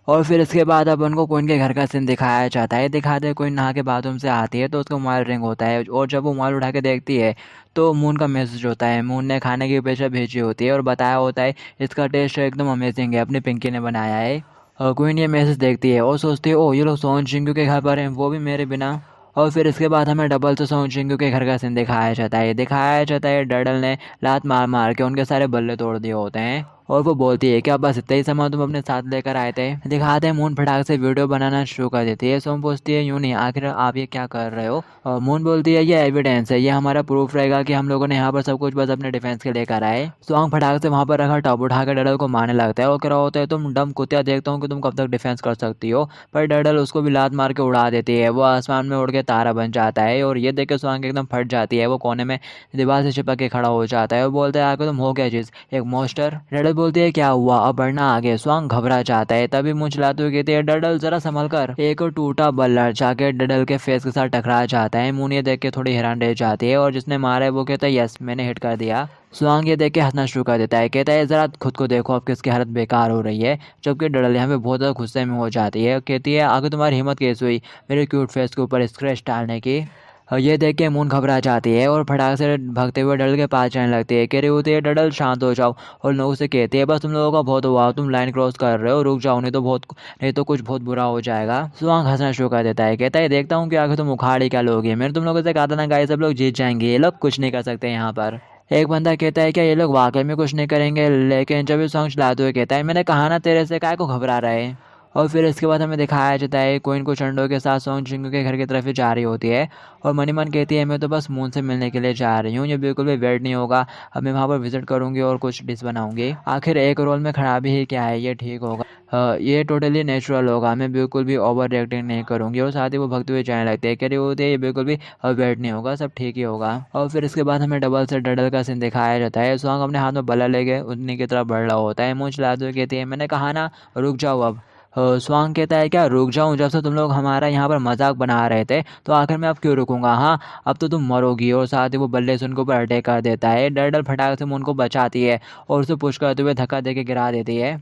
और फिर इसके बाद अब उनको क्वीन के घर का सीन दिखाया जाता है। दिखाते हैं क्वीन नहा के बाथरूम से आती है तो उसको मोबाइल रिंग होता है और जब वो मोबाइल उठा के देखती है तो मून का मैसेज होता है। मून ने खाने की पेशा भेजी होती है और बताया होता है इसका टेस्ट एकदम अमेजिंग है, अपनी पिंकी ने बनाया है। और क्वीन ये मैसेज देखती है और सोचती है, ओ ये लोग सोन चिंगू के घर पर हैं, वो भी मेरे बिना। और फिर इसके बाद हमें डबल से सोन चिंगू के घर का सीन दिखाया जाता है डडल ने लात मार मार के उनके सारे बल्ले तोड़ दिए होते हैं। और वो बोलती है क्या बस इतना ही सामान तुम अपने साथ लेकर आए थे। दिखाते हैं मून फटाक से वीडियो बनाना शुरू कर देती है। सोम पूछती है, यूं नहीं, आखिर आप ये क्या कर रहे हो। और मून बोलती है, ये एविडेंस है, ये हमारा प्रूफ रहेगा कि हम लोगों ने यहाँ पर सब कुछ बस अपने डिफेंस के लेकर आए। सॉन्ग फटाक से वहाँ पर रखा टॉप उठा कर डडल को मारने लगता है और कह रहा होता है, तुम डम कुतिया, देखता हूँ कि तुम कब तक डिफेंस कर सकती हो। पर डडल उसको भी लात मार के उड़ा देती है। वो आसमान में उड़ के तारा बन जाता है और ये देख के सॉन्ग एकदम फट जाती है। वो कोने में दीवार से चिपक के खड़ा हो जाता है और बोलता है, आके तुम हो क्या चीज़, एक मॉन्स्टर। डडल बोलती है, क्या हुआ, अब बढ़ना आगे। स्वांग घबरा जाता है। तभी मुंह चलाते हुए कहते हैं, डडल जरा संभल कर। एक टूटा बल्ला जाके डडल के फेस के साथ टकरा जाता है। मून ये देख के थोड़ी हैरान रह जाती है और जिसने मारा है वो कहता है, यस मैंने हिट कर दिया। स्वांग ये देख के हंसना शुरू कर देता है। कहता है, जरा खुद को देखो अब किसकी हालत बेकार हो रही है। जबकि डडल यहाँ पे बहुत ज़्यादा गुस्से में हो जाती है। कहती है, आगे तुम्हारी हिम्मत कैसे हुई मेरे क्यूट फेस के ऊपर स्क्रैच डालने की। और ये देख के मून घबरा जाती है और फटाक से भागते हुए डडल के पास जाने लगती है। कह रही होती है, डडल शांत हो जाओ। और लोगों से कहती है, बस तुम लोगों का बहुत हुआ, तुम लाइन क्रॉस कर रहे हो, रुक जाओ नहीं तो कुछ बहुत बुरा हो जाएगा। स्वांग हंसना शुरू कर देता है। कहता है, देखता हूँ कि आगे तुम उखाड़ ही क्या लोगे। मैंने तुम लोगों से कहा था ना गाइस, सब लोग जीत जाएंगे, ये लोग कुछ नहीं कर सकते यहाँ पर। एक बंदा कहता है, क्या ये लोग वाकई में कुछ नहीं करेंगे। लेकिन जब ये सॉन्ग चलाते हुए कहता है, मैंने कहा ना तेरे से, काय को घबरा रहा है। और फिर इसके बाद हमें दिखाया जाता है क्वीन को चंडो के साथ सोंग चिंगू के घर की तरफ ही जा रही होती है। और मनी मन कहती है, मैं तो बस मून से मिलने के लिए जा रही हूँ, ये बिल्कुल भी वेट नहीं होगा, अब मैं वहाँ पर विजिट करूँगी और कुछ डिश बनाऊँगी। आखिर एक रोल में खराबी ही क्या है, ये ठीक होगा, ये टोटली नेचुरल होगा, मैं बिल्कुल भी ओवर रिएक्टिंग नहीं करूँगी। और साथ ही वो भगते हुए जाने लगते हैं। कह रही होती है, ये बिल्कुल भी वेट नहीं होगा, सब ठीक ही होगा। और फिर इसके बाद हमें डबल से डडल का सीन दिखाया जाता है। सॉन्ग अपने हाथ में बल्ला लेके उन्हीं की तरफ बढ़ रहा होता है। मुँह चलाते हुए कहती है, मैंने कहा ना रुक जाओ अब। स्वांग कहता है, क्या रुक जाऊं, जब से तुम लोग हमारा यहाँ पर मजाक बना रहे थे तो आखिर में अब क्यों रुकूंगा, हाँ अब तो तुम मरोगी। और साथ ही वो बल्ले से उनके ऊपर अटैक कर देता है। डडल फटाक से उनको बचाती है और उसे पुश करते हुए धक्का देके गिरा देती है।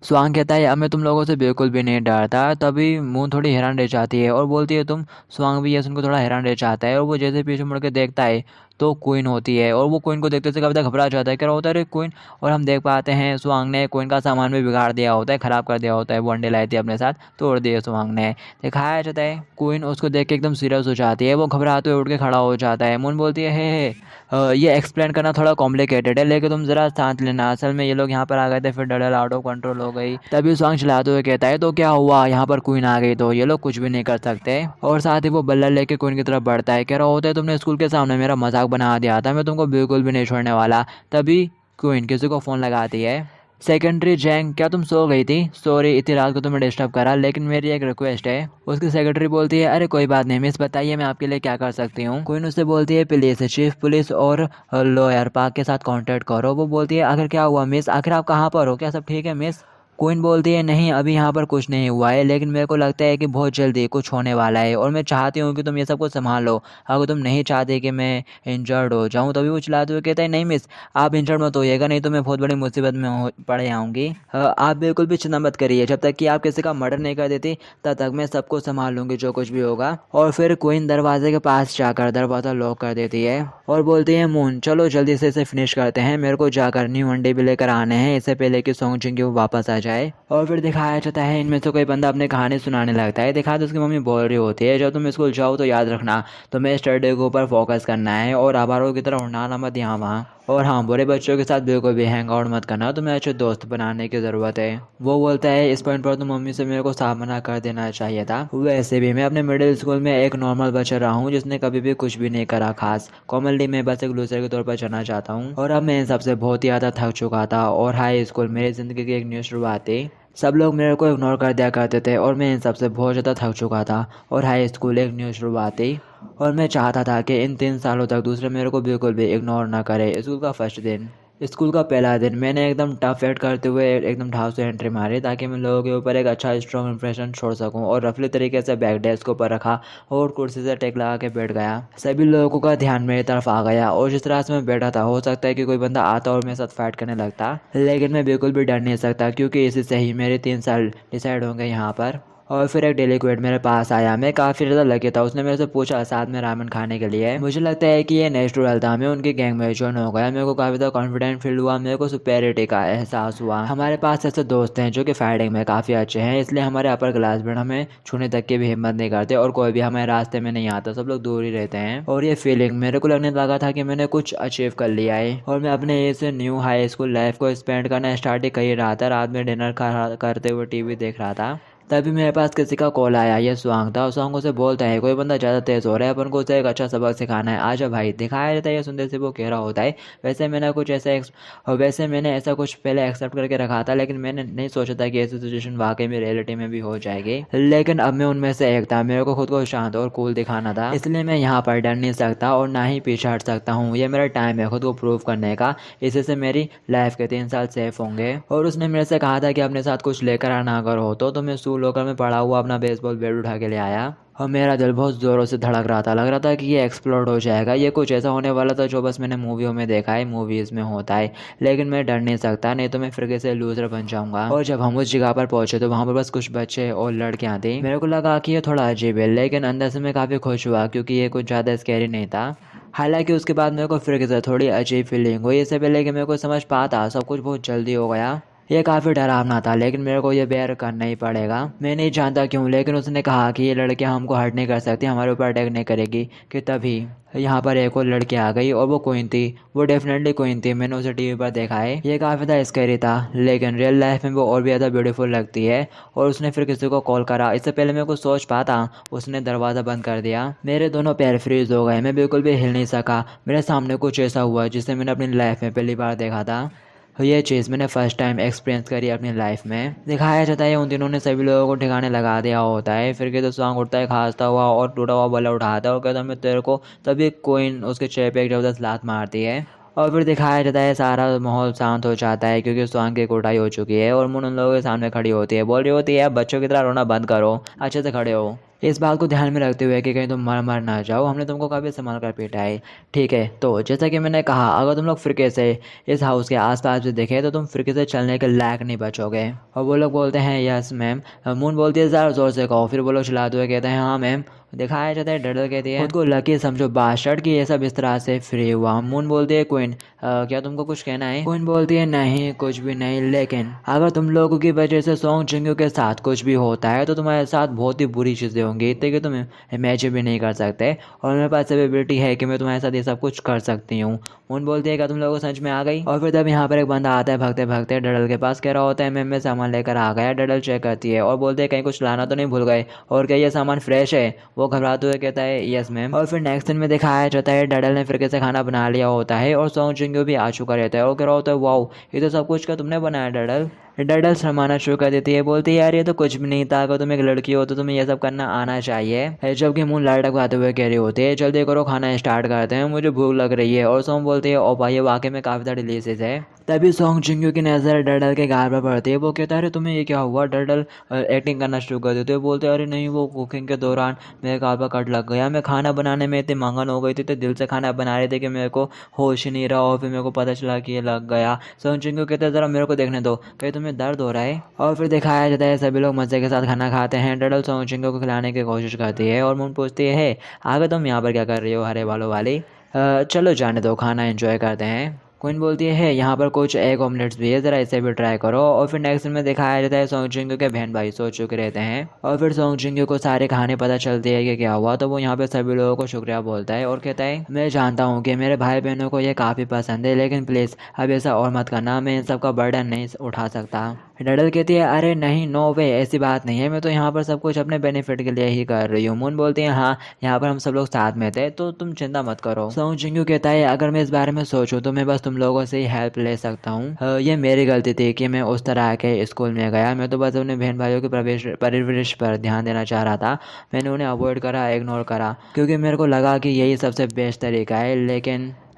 स्वांग कहता है, अब मैं तुम लोगों से बिल्कुल भी नहीं डरता। तभी मून थोड़ी हैरान रह जाती है और बोलती है, तुम। स्वांग भी ये सुनकर थोड़ा हैरान रह जाता है और वो जैसे पीछे मुड़ के देखता है तो क्वीन होती है। और वो क्वीन को देखते से कभी तक घबरा जाता है, क्या होता है रे क्वीन। और हम देख पाते हैं स्वांग ने क्वीन का सामान भी बिगाड़ दिया होता है, ख़राब कर दिया होता है। वो अंडे लाई थी अपने साथ, तोड़ दिए स्वांग ने। दिखाया जाता है क्वीन उसको देख के एकदम सीरियस हो जाती है। वो घबराते हुए उठ के खड़ा हो जाता है। मून बोलती है, हे ये एक्सप्लेन करना थोड़ा कॉम्प्लिकेटेड है, लेकिन तुम ज़रा सांस लेना, असल में ये लोग यहाँ पर आ गए थे, फिर डडल आउट ऑफ कंट्रोल हो गई। तभी स्वांग चलाते हुए कहता है, तो क्या हुआ, यहाँ पर क्वीन आ गई तो ये लोग कुछ भी नहीं कर सकते। और साथ ही वो बल्ला लेके क्वीन की तरफ बढ़ता है। कह रहा होता है, तुमने स्कूल के सामने मेरा मजाक बना दिया था, मैं तुमको बिल्कुल भी नहीं छोड़ने वाला। तभी क्वीन किसी को फ़ोन लगाती है। सेकेंडरी जैंग, क्या तुम सो गई थी, सॉरी इतनी रात को तुम्हें डिस्टर्ब करा, लेकिन मेरी एक रिक्वेस्ट है। उसकी सेक्रेटरी बोलती है, अरे कोई बात नहीं मिस, बताइए मैं आपके लिए क्या कर सकती हूँ। क्वीन उससे बोलती है, पुलिस चीफ पुलिस और लॉयर पार्क के साथ कांटेक्ट करो। वो बोलती है, आखिर क्या हुआ मिस, आखिर आप कहाँ पर हो, क्या सब ठीक है मिस। क्वीन बोलती है, नहीं अभी यहाँ पर कुछ नहीं हुआ है, लेकिन मेरे को लगता है कि बहुत जल्दी कुछ होने वाला है और मैं चाहती हूँ कि तुम ये सब कुछ संभाल लो। अगर तुम नहीं चाहते कि मैं इंजर्ड हो जाऊँ। तभी वो चिल्लाते हुए कहता है, नहीं मिस आप इंजर्ड मत होइएगा, नहीं तो मैं बहुत बड़ी मुसीबत में पड़ जाऊँगी। आप बिल्कुल भी चिंता मत करिए, जब तक कि आप किसी का मर्डर नहीं कर देती तब तक मैं सबको संभाल लूँगी, जो कुछ भी होगा। और फिर क्वीन दरवाजे के पास जाकर दरवाज़ा लॉक कर देती है और बोलती है, मून चलो जल्दी से इसे फिनिश करते हैं, मेरे को जाकर न्यू अंडे भी लेकर आने हैं, इससे पहले कि सोंग चिंग वो वापस आ जाए। और फिर दिखाया जाता है इनमें से कोई बंदा अपने कहानी सुनाने लगता है। दिखा तो उसकी मम्मी बोल रही होती है, जब तुम स्कूल जाओ तो याद रखना तुम्हें स्टडी के ऊपर फोकस करना है और आवारों की तरह उड़ना मत यहाँ वहाँ। और हाँ, बुरे बच्चों के साथ बिल्कुल भी हैंग आउट मत करना, तुम्हें अच्छे दोस्त बनाने की ज़रूरत है। वो बोलता है, इस पॉइंट पर तो मम्मी से मेरे को साफ मना कर देना चाहिए था। वैसे भी मैं अपने मिडिल स्कूल में एक नॉर्मल बच्चा रहा हूँ जिसने कभी भी कुछ भी नहीं करा खास, कॉमनली मैं बस एक लूजर के तौर पर चलना चाहता हूँ। और अब मैं इन सबसे बहुत ही ज़्यादा थक चुका था और हाई स्कूल मेरी ज़िंदगी की एक न्यू शुरुआत थी। सब लोग मेरे को इग्नोर कर दिया करते थे और मैं इन सबसे बहुत ज़्यादा थक चुका था। और हाई स्कूल एक न्यू शुरुआत थी और मैं चाहता था कि इन 3 सालों तक दूसरे मेरे को बिल्कुल भी इग्नोर ना करे। स्कूल का फर्स्ट दिन स्कूल का पहला दिन मैंने एकदम टफ एक्ट करते हुए एकदम ढाव से एंट्री मारी ताकि मैं लोगों के ऊपर एक अच्छा स्ट्रॉन्ग इंप्रेशन छोड़ सकूं, और रफली तरीके से बैग डेस्क के ऊपर रखा और कुर्सी से टेक लगा के बैठ गया। सभी लोगों का ध्यान मेरी तरफ आ गया और जिस तरह से मैं बैठा था हो सकता है कि कोई बंदा आता और मेरे साथ फाइट करने लगता, लेकिन मैं बिल्कुल भी डर नहीं सकता क्योंकि इसी से ही मेरे 3 साल डिसाइड होंगे यहाँ पर। और फिर एक डेलिक्वेट मेरे पास आया, मैं काफ़ी ज़्यादा लकी था। उसने मेरे से पूछा साथ में रामेन खाने के लिए। मुझे लगता है कि ये नेचुरल था, मैं उनकी गैंग में ज्वाइन हो गया। मेरे को काफ़ी ज़्यादा कॉन्फिडेंट फील हुआ, मेरे को सुपेरिटी का एहसास हुआ। हमारे पास ऐसे दोस्त हैं जो कि फाइटिंग में काफ़ी अच्छे हैं, इसलिए हमारे अपर क्लास में हमें छूने तक की भी हिम्मत नहीं करते और कोई भी हमारे रास्ते में नहीं आता, सब लोग दूर ही रहते हैं। और ये फीलिंग मेरे को लगने लगा था कि मैंने कुछ अचीव कर लिया है और मैं अपने इस न्यू हाई स्कूल लाइफ को स्पेंड करना स्टार्ट ही कर ही रहा था। रात में डिनर करते हुए टीवी देख रहा था, तभी मेरे पास किसी का कॉल आया। ये स्वांग था। स्वांग उसे बोलता है कोई बंदा ज़्यादा तेज़ हो रहा है, अपन को उसे एक अच्छा सबक सिखाना है, आजा भाई। दिखाया जाता है ये सुनते से वो कह रहा होता है वैसे मैंने ऐसा कुछ पहले एक्सेप्ट करके रखा था, लेकिन मैंने नहीं सोचा था कि ऐसी सिचुएशन वाकई में रियलिटी में भी हो जाएगी। लेकिन अब मैं उनमें से एक था, मेरे को खुद को शांत और कूल दिखाना था, इसलिए मैं यहाँ पर डर नहीं सकता और ना ही पीछे हट सकता हूँ। ये मेरा टाइम है खुद को प्रूव करने का, इसी से मेरी लाइफ के 3 साल सेफ होंगे। और उसने मेरे से कहा था कि अपने साथ कुछ लेकर आना अगर हो तो मैं लोकल में पड़ा हुआ अपना बेसबॉल बैट उठा के ले आया और मेरा दिल बहुत ज़ोरों से धड़क रहा था। लग रहा था कि ये एक्सप्लोड हो जाएगा, ये कुछ ऐसा होने वाला था जो बस मैंने मूवियों में देखा है, मूवीज़ में होता है। लेकिन मैं डर नहीं सकता, नहीं तो मैं फिर से लूजर बन जाऊंगा। और जब हम उस जगह पर पहुंचे तो वहाँ पर बस कुछ बच्चे और लड़कियाँ थी। मेरे को लगा कि ये थोड़ा अजीब है, लेकिन अंदर से मैं काफ़ी खुश हुआ क्योंकि ये कुछ ज़्यादा स्कैरी नहीं था। हालांकि उसके बाद मेरे को फिर से थोड़ी अजीब फीलिंग हुई। इससे पहले कि मेरे को समझ पाता, सब कुछ बहुत जल्दी हो गया। ये काफ़ी डरावना था, लेकिन मेरे को ये बेयर करना ही पड़ेगा। मैं नहीं जानता क्यों, लेकिन उसने कहा कि ये लड़कियां हमको हर्ट नहीं कर सकती, हमारे ऊपर अटैक नहीं करेगी। कि तभी यहाँ पर एक और लड़की आ गई और वो क्वीन थी। वो डेफिनेटली क्वीन थी, मैंने उसे टीवी पर देखा है। ये काफ़ी ज़्यादा स्कैरी था, लेकिन रियल लाइफ में वो और भी ज़्यादा ब्यूटीफुल लगती है। और उसने फिर किसी को कॉल करा। इससे पहले मैं कुछ सोच पाता, उसने दरवाज़ा बंद कर दिया। मेरे दोनों पैर फ्रीज हो गए, मैं बिल्कुल भी हिल नहीं सका। मेरे सामने कुछ ऐसा हुआ जिसे मैंने अपनी लाइफ में पहली बार देखा था। ये चीज़ मैंने फर्स्ट टाइम एक्सपीरियंस करी अपनी लाइफ में। दिखाया जाता है उन दिनों ने सभी लोगों को ठिकाने लगा दिया होता है। फिर के तो सॉन्ग उठता है खांसता हुआ और टूटा हुआ बल्ला उठाता है और कहता है मैं तेरे को, तभी कोइन उसके चेहरे पे एक जबरदस्त लात मारती है। और फिर दिखाया जाता है सारा माहौल शांत हो जाता है क्योंकि स्वांग की कुटाई हो चुकी है और मुन उन लोगों के सामने खड़ी होती है, बोल रही होती है बच्चों की तरह रोना बंद करो, अच्छे से खड़े हो। इस बात को ध्यान में रखते हुए कि कहीं तुम मर ना जाओ, हमने तुमको काफ़ी संभाल कर पीटा है, ठीक है। तो जैसा कि मैंने कहा, अगर तुम लोग फिरके से इस हाउस के आसपास भी दिखे तो तुम फिरके से चलने के लायक नहीं बचोगे। और वो लोग बोलते हैं यस मैम। मून बोलती है ज़रा ज़ोर से कहो। फिर वो लोग चिल्लाते हुए कहते हैं हाँ मैम। दिखाया जाता है डडल कहती है खुद को लकी समझो बास्टर्ड कि ये सब इस तरह से फ्री हुआ। मून बोलती है क्वीन क्या तुमको कुछ कहना है? क्वीन बोलती है नहीं कुछ भी नहीं, लेकिन अगर तुम लोगों की वजह से सॉन्ग जिंगू के साथ कुछ भी होता है तो तुम्हारे साथ बहुत ही बुरी चीज़ें होंगी, इतने कि तुम इमेजिन भी नहीं कर सकते। और मेरे पास एबिलिटी है कि मैं तुम्हारे साथ ये सब कुछ कर सकती हूँ। मून बोलती है क्या तुम लोगों को समझ में आ गई? और फिर तब यहाँ पर एक बंदा आता है भागते भागते डडल के पास, कह रहा होता है मैं सामान लेकर आ गया। डडल चेक करती है और बोलते हैं कहीं कुछ लाना तो नहीं भूल गए और क्या ये सामान फ्रेश है? वो घबराते हुए कहता है यस मैम। और फिर नेक्स्ट दिन में दिखाया जाता है डडल ने फिर से खाना बना लिया होता है और सॉन्ग जिंगू भी आ चुका रहता है और कह रहा होता है वाओ ये तो सब कुछ का तुमने बनाया डडल। डडल शर्माना शुरू कर देती है, बोलती है यार ये तो कुछ भी नहीं था, अगर तुम एक लड़की हो तो तुम्हें ये सब करना आना चाहिए। जबकि मून लाइट टकवाते हुए कह रही होती है जल्दी करो खाना स्टार्ट करते हैं, मुझे भूख लग रही है। और सॉन्ग बोलती है ओ भाई ये वाकई में काफ़ी ज़्यादा डिलीशियस है। तभी सॉन्ग जिंगू की नज़र डडल के गाल पर पड़ती है। वो कहता है अरे तुम्हें ये क्या हुआ? डडल एक्टिंग करना शुरू कर देते हैं, बोलते अरे नहीं वो कुकिंग के दौरान मेरे गाल पर कट लग गया, मैं खाना बनाने में इतनी मंगन हो गई थी तो दिल से खाना बना रहे थे कि मेरे को होश ही नहीं रहा और फिर मेरे को पता चला कि ये लग गया। सॉन्ग जिंगू कहते हैं ज़रा मेरे को देखने दो, कहीं तुम्हें दर्द हो रहा है? और फिर दिखाया जाता है सभी लोग मज़े के साथ खाना खाते हैं। डडल सॉन्ग जिंगू को खिलाने की कोशिश करती है और मून पूछती है आगे तुम यहाँ पर क्या कर रही हो हरे बालों वाली? चलो जाने दो खाना एंजॉय करते हैं। क्वीन बोलती है यहाँ पर कुछ एग ऑमलेट्स भी है, ज़रा इसे भी ट्राई करो। और फिर नेक्स्ट में दिखाया जाता है सॉन्ग जिंगू के बहन भाई सो चुके रहते हैं और फिर सॉन्ग जिंगू को सारे कहानी पता चलती है कि क्या हुआ। तो वो यहाँ पे सभी लोगों को शुक्रिया बोलता है और कहता है मैं जानता हूँ कि मेरे भाई बहनों को ये काफ़ी पसंद है, लेकिन प्लीज़ अब ऐसा और मत करना, मैं इन सब का बर्डन नहीं उठा सकता। डडल कहती है अरे नहीं नो वे, ऐसी बात नहीं है, मैं तो यहाँ पर सब कुछ अपने बेनिफिट के लिए ही कर रही हूँ। मून बोलती है हाँ यहाँ पर हम सब लोग साथ में थे तो तुम चिंता मत करो। सॉन्ग जिंगू कहता है अगर मैं इस बारे में सोचूं तो मैं बस तुम लोगों से ही हेल्प ले सकता हूँ। ये मेरी गलती थी कि मैं उस तरह के स्कूल में गया, मैं तो बस अपने बहन भाइयों के परवरिश पर ध्यान देना चाह रहा था। मैंने उन्हें अवॉइड करा, इग्नोर करा क्योंकि मेरे को लगा कि यही सबसे बेस्ट तरीका है।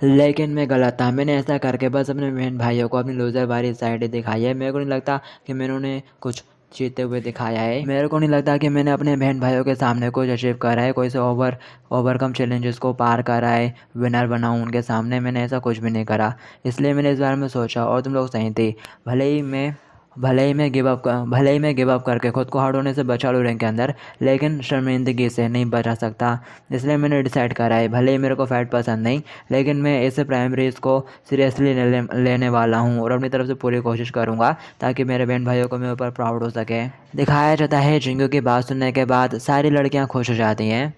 लेकिन मैं गलत था। मैंने ऐसा करके बस अपने बहन भाइयों को अपनी लूज़र वाली साइड दिखाई है। मेरे को नहीं लगता कि मैंने उन्हें कुछ जीतते हुए दिखाया है। मेरे को नहीं लगता कि मैंने अपने बहन भाइयों के सामने कुछ अचीव करा है, कोई से ओवरकम चैलेंजेस को पार करा है, विनर बना हूँ उनके सामने। मैंने ऐसा कुछ भी नहीं करा। इसलिए मैंने इस बारे में सोचा और तुम लोग सही थे। भले ही मैं गिव अप करके खुद को हार्ड होने से बचा लूँ रैंक के अंदर, लेकिन शर्मिंदगी से नहीं बचा सकता। इसलिए मैंने डिसाइड करा है, भले ही मेरे को फाइट पसंद नहीं, लेकिन मैं इस प्राइमरीज को सीरियसली लेने वाला हूँ और अपनी तरफ से पूरी कोशिश करूँगा ताकि मेरे बहन भाइयों को मेरे ऊपर प्राउड हो सके। दिखाया जाता है जिंगू की बात सुनने के बाद सारी लड़कियाँ खुश हो जाती हैं।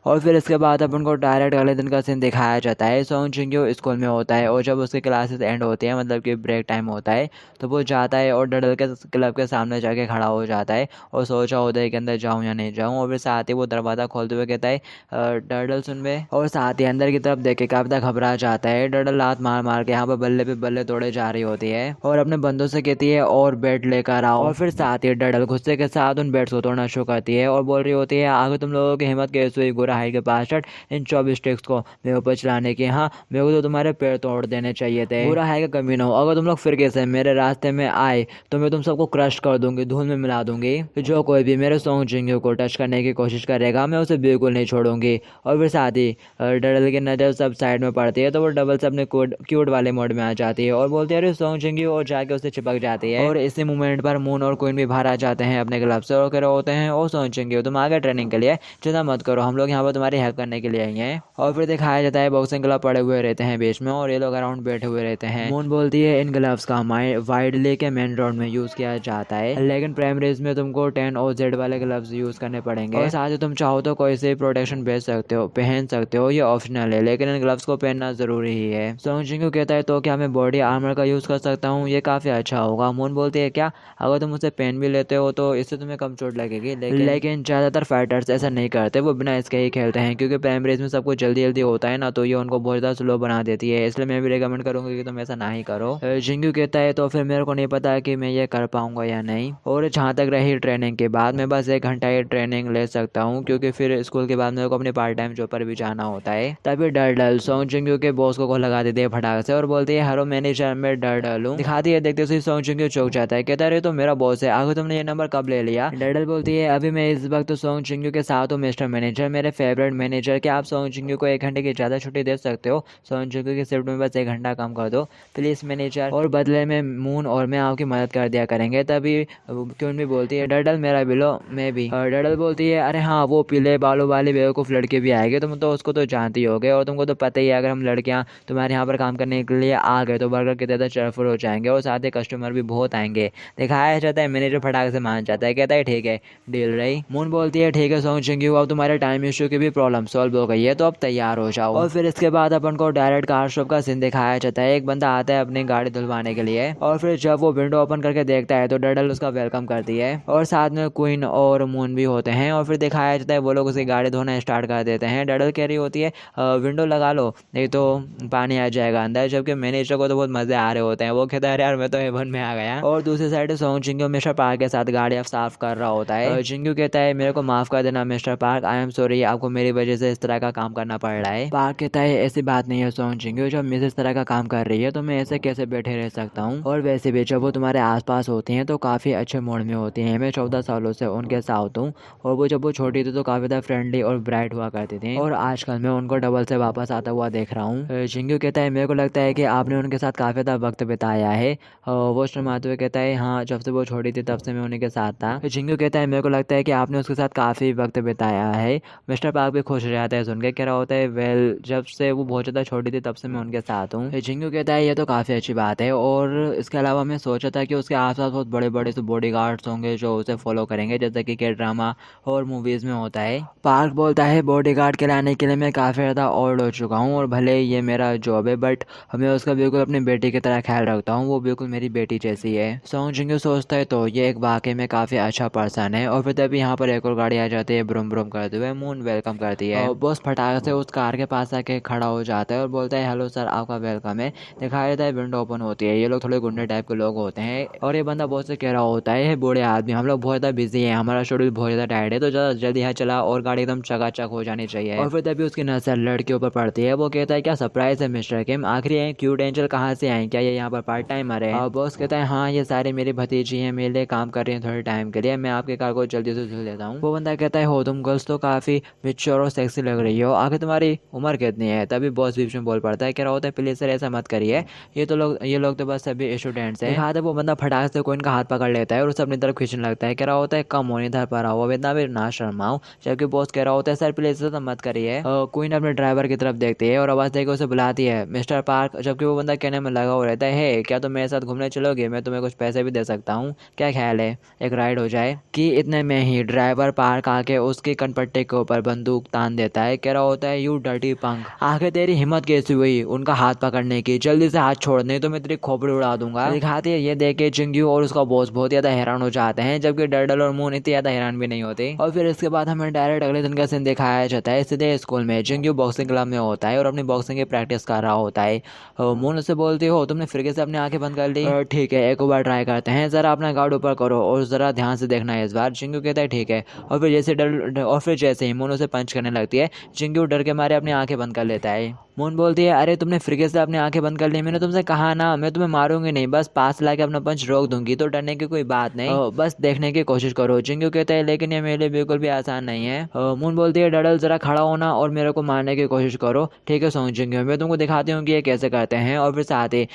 और फिर इसके बाद अपन को डायरेक्ट अगले दिन का सीन दिखाया जाता है। सॉन्ग जिंग्यो स्कूल में होता है और जब उसकी क्लासेस एंड होती हैं, मतलब कि ब्रेक टाइम होता है, तो वो जाता है और डडल के क्लब के सामने जाके खड़ा हो जाता है और सोचा होता है कि अंदर जाऊँ या नहीं जाऊँ। और फिर साथ ही वो दरवाज़ा खोलते हुए कहता है डडल सुन बे, और साथ ही अंदर की तरफ देख के काफ़ी घबरा जाता है। डडल लात मार मार के यहाँ पर बल्ले पे बल्ले तोड़े जा रही होती है और अपने बंदों से कहती है और बेड लेकर आओ। और फिर साथ ही डडल गुस्से के साथ उन बेड्स को तोड़ना शुरू करती है और बोल रही होती है आगे तुम लोगों की हिम्मत कैसे हुई गोरा हाई के पास इन 24 स्टिक्स को मेरे ऊपर चलाने की। हाँ, मेरे को तो तुम्हारे पैर तोड़ देने चाहिए थे। बुरा है कि कभी ना हो, अगर तुम लोग फिर से मेरे रास्ते में आए तो मैं तुम सबको क्रश कर दूंगी, धूल में मिला दूंगी। जो कोई भी मेरे सॉन्ग जिंग्यो को टच करने की कोशिश करेगा मैं उसे बिल्कुल नहीं छोड़ूंगी। और फिर साथ ही डडल की नज़र सब साइड में पड़ती है तो वो डबल से अपने क्यूट वाले मोड में आ जाती है और बोलती है अरे सॉन्ग जिंग्यो, और जाके उसे चिपक जाती है। और इसी मोमेंट पर मून और क्वीन भी बाहर आ जाते हैं अपने क्लब से और कह रहे होते हैं ओ सॉन्ग जिंग्यो, तुम आगे ट्रेनिंग के लिए चिंता मत करो, हम लोग यहाँ पर तुम्हारी हेल्प करने के लिए आई हैं। और फिर दिखाया जाता है बॉक्सिंग ग्लव पड़े हुए रहते हैं बीच में और ये लोग अराउंड बैठे हुए रहते हैं। मून बोलती है इन ग्लव्स का वाइडली के मेन रोड में यूज किया जाता है, लेकिन प्राइमरीज में तुमको 10 और जेड वाले ग्लव्स यूज करने पड़ेंगे। और साथ ही तुम चाहो तो कोई से प्रोटेक्शन पहन सकते हो, ये ऑप्शनल है, लेकिन इन ग्लव्स को पहनना जरूरी ही है। सॉन्ग जिंग्यो कहता है तो क्या मैं बॉडी आर्मर का यूज कर सकता हूँ, ये काफी अच्छा होगा। मून बोलती है क्या, अगर तुम उसे पहन भी लेते हो तो इससे तुम्हें कम चोट लगेगी, लेकिन ज्यादातर फाइटर्स ऐसा नहीं करते, वो बिना इसके ही खेलते हैं, क्योंकि प्राइमरीज में सब कुछ जल्दी जल्दी होता है ना, तो ये उनको बहुत ज़्यादा स्लो बना देती है। इसलिए मैं भी रिकमेंड करूँगा कि तुम ऐसा ना ही करो। जिंग्यू कहता है तो फिर मेरे को नहीं पता कि मैं ये कर पाऊंगा या नहीं। और जहाँ तक रही ट्रेनिंग के बाद, मैं बस 1 घंटा ये ट्रेनिंग ले सकता हूँ, क्योंकि फिर स्कूल के बाद मेरे को अपने पार्ट टाइम जॉब पर भी जाना होता है। तभी डरडल सॉन्ग जिंग्यू के बॉस को लगा देती है फटाक से और बोलती है हेलो मैनेजर, मैं डरडल हूँ। दिखाती है, देखते ही सॉन्ग जिंग्यू चौंक जाता है, कहता है तो मेरा बॉस है, आगे तुमने ये नंबर कब ले लिया। डरडल बोलती है अभी मैं इस वक्त सॉन्ग जिंग्यू के साथ हूँ मिस्टर मैनेजर, मेरे फेवरेट मैनेजर, क्या आप सॉन्ग जिंग्यू को 1 घंटे की ज़्यादा छुट्टी दे सकते हो। सॉन्ग जिंग्यू की शिफ्ट में बस 1 घंटा कम कर दो प्लीज़ मैनेजर, और बदले में मून और मैं आपकी मदद कर दिया करेंगे। तभी क्यून भी बोलती है डडल मेरा बिलो, मैं भी। और डडल बोलती है अरे हाँ, वो पीले बालों वाली बेवकूफ़ लड़की भी आएगी, तुम तो उसको तो जानती होगे, और तुमको तो पता ही है अगर हम लड़कियाँ तुम्हारे यहाँ पर काम करने के लिए आ गए तो बर्गर कितने ज़्यादा चेयरफुल हो जाएंगे और साथ ही कस्टमर भी बहुत आएंगे। दिखाया जाता है मैनेजर फटाक से मान जाता है, कहता है ठीक है डील रही। मून बोलती है ठीक है सॉन्ग जिंग्यू, अब तुम्हारे टाइम इशू की भी प्रॉब्लम सॉल्व हो गई है, तो अब तैयार हो जाओ। और फिर इसके बाद अपन को डायरेक्ट कार शॉप का सीन दिखाया जाता है। एक बंदा आता है अपनी गाड़ी धुलवाने के लिए और फिर जब वो विंडो ओपन करके देखता है तो डडल उसका वेलकम करती है और साथ में क्वीन और मून भी होते हैं। और फिर दिखाया जाता है वो लोग उसकी गाड़ी धोना स्टार्ट कर देते हैं। डडल कह रही होती है विंडो लगा लो नहीं तो पानी आ जाएगा अंदर, जबकि मैनेजर को तो बहुत मजे आ रहे होते हैं, वो कहता है यार मैं तो हेवन में आ गया। और दूसरी साइड सॉन्ग जिंग्यू मिस्टर पार्क के साथ गाड़ी साफ कर रहा होता है। जिंग्यू कहता है मेरे को माफ कर देना mister park, I am sorry, आपको मेरी वजह से इस तरह का काम करना पड़ रहा है। पार्क कहता है ऐसी बात नहीं है सॉन्ग जिंग्यू, जब मिस इस तरह का काम कर रही है तो मैं ऐसे कैसे बैठे रह सकता हूँ, और वैसे भी जब वो तुम्हारे आसपास होती हैं तो काफ़ी अच्छे मूड में होती हैं। मैं 14 सालों से उनके साथ हूँ और वो जब वो छोटी थी तो काफ़ी ज़्यादा फ्रेंडली और ब्राइट हुआ करती थी, और आजकल मैं उनको डबल से वापस आता हुआ देख रहा हूँ। जिंग्यू कहता है मेरे को लगता है कि आपने उनके साथ काफ़ी ज़्यादा वक्त बिताया है। वो शर्माते हुए कहता है हाँ, जब से वो छोटी थी तब से मैं उन्हीं के साथ था। जिंग्यू कहता है मेरे को लगता है कि आपने उसके साथ काफ़ी वक्त बिताया है। मिस्टर पार्क भी खुश हो जाता है सुन के, कह रहा होता है वेल, जब से वो बहुत ज़्यादा छोटी थी तब से मैं उनके साथ हूँ। जिंग्यू कहता है ये तो काफ़ी अच्छी बात है, और इसके अलावा मैं सोचा था कि उसके आसपास बहुत बड़े बड़े से बॉडी गार्ड्स होंगे जो उसे फॉलो करेंगे, जैसे कि के ड्रामा और मूवीज़ में होता है। पार्क बोलता है बॉडी गार्ड के लाने के लिए मैं काफ़ी ज़्यादा ओल्ड हो चुका हूँ और भले ये मेरा जॉब है, बट मैं उसका बिल्कुल अपनी बेटी की तरह ख्याल रखता हूँ, वो बिल्कुल मेरी बेटी जैसी है। सॉन्ग जिंग्यू सोचता है तो ये एक वाकई में काफ़ी अच्छा पर्सन है। और फिर तभी यहाँ पर एक और गाड़ी आ जाती है ब्रूम ब्रूम करते हुए। मून वेलकम करती है। बॉस फटाक से उस कार के पास आके खड़ा हो जाता है और बोलता है हेलो सर, आपका वेलकम है। दिखाई देता है विंडो ओपन होती है। ये लोग थोड़े गुंडे टाइप के लोग होते हैं और ये बंदा बॉस से कह रहा होता है बूढ़े आदमी, हम लोग बहुत ज़्यादा बिजी हैं, हमारा शेड्यूल बहुत ज़्यादा टाइट है, तो ज़्यादा जल्दी यहाँ चला और गाड़ी एकदम चकाचक हो जानी चाहिए। और फिर तभी उसकी नजर लड़के ऊपर पड़ती है। वो कहता है क्या सरप्राइज है मिस्टर किम, आखिर ये क्यूट एंजल कहाँ से आए, क्या ये यहाँ पर पार्ट टाइमर है? बॉस कहता है हाँ, ये सारी मेरी भतीजी हैं, मेरे लिए काम कर रही हैं थोड़े टाइम के लिए, मैं आपके कार को जल्दी से धुल देता हूँ। वो बंदा कहता है हो तुम गर्ल्स तो काफ़ी मेच्योर और सेक्सी लग रही हो, आखिर तुम्हारी उम्र कितनी है? तभी बॉस बीच में बोल पड़ता है, कह रहा होता है प्लीज सर ऐसा मत करिए, ये लोग तो बस सभी स्टूडेंट्स हैं। दिखाते वो बंदा फटाक से कोइन का हाथ पकड़ लेता है और उसे अपनी तरफ खींचने लगता है। कह रहा होता है कम होने इधर पर आओ, अब इतना भी ना शर्माओ। जबकि बॉस कह रहा होता है सर प्लीज ऐसा मत करिए। क्वीन अपने ड्राइवर की तरफ देखती है और आवाज देकर उसे बुलाती है मिस्टर पार्क। जबकि वो बंदा कहने में लगा हुआ रहता है क्या तुम मेरे साथ घूमने चलोगे, मैं तुम्हें कुछ पैसे भी दे सकता हूँ, क्या ख्याल है एक राइड हो जाए? कि इतने में ही ड्राइवर पार्क आके उसके कनपट्टे के ऊपर बंदूक तान देता है। कह रहा होता है यू डर्टी पंक, आखिर तेरी हिम्मत कैसी हुई उनका हाथ पकड़ने की, जल्दी से हाथ छोड़, नहीं तो मैं तेरी खोपड़ी उड़ा दूंगा। दिखाती है ये देख के जिंगयू और उसका बॉस बहुत ज्यादा हैरान हो जाते हैं, जबकि डर्डल और मून इतनी ज्यादा हैरान भी नहीं होते। और फिर इसके बाद हमें डायरेक्ट अगले दिन का सीन दिखाया जाता है सीधे स्कूल में। जिंगयू बॉक्सिंग क्लब में होता है और अपनी बॉक्सिंग की प्रैक्टिस कर रहा होता है। मून उससे बोलती हो तुमने फिर से अपनी आंखें बंद कर ली, ठीक है एक बार ट्राई करते हैं, जरा अपना गार्ड ऊपर करो और जरा ध्यान से देखना है इस बार। जिंगयू कहता है ठीक है। और फिर जैसे ही मून उसे पंच करने लगती है, जिंगयू डर के मारे अपनी आंखें बंद कर लेता है। मून बोलती है अरे तुमने फिर से अपनी आंखें बंद कर ली, मैंने तुमसे कहा ना मैं तुम्हें मारूंगी नहीं, बस पास लाके अपना पंच रोक दूंगी, तो डरने की कोई बात नहीं, बस देखने की कोशिश करो। जिंगयू कहता है लेकिन ये मेरे लिए बिल्कुल भी आसान नहीं है। मून बोलती है डडल जरा खड़ा होना और मेरे को मारने की कोशिश करो, ठीक है सॉन्ग जिंगयू, मैं तुमको दिखाती हूँ कि ये कैसे करते हैं। और फिर साथ ही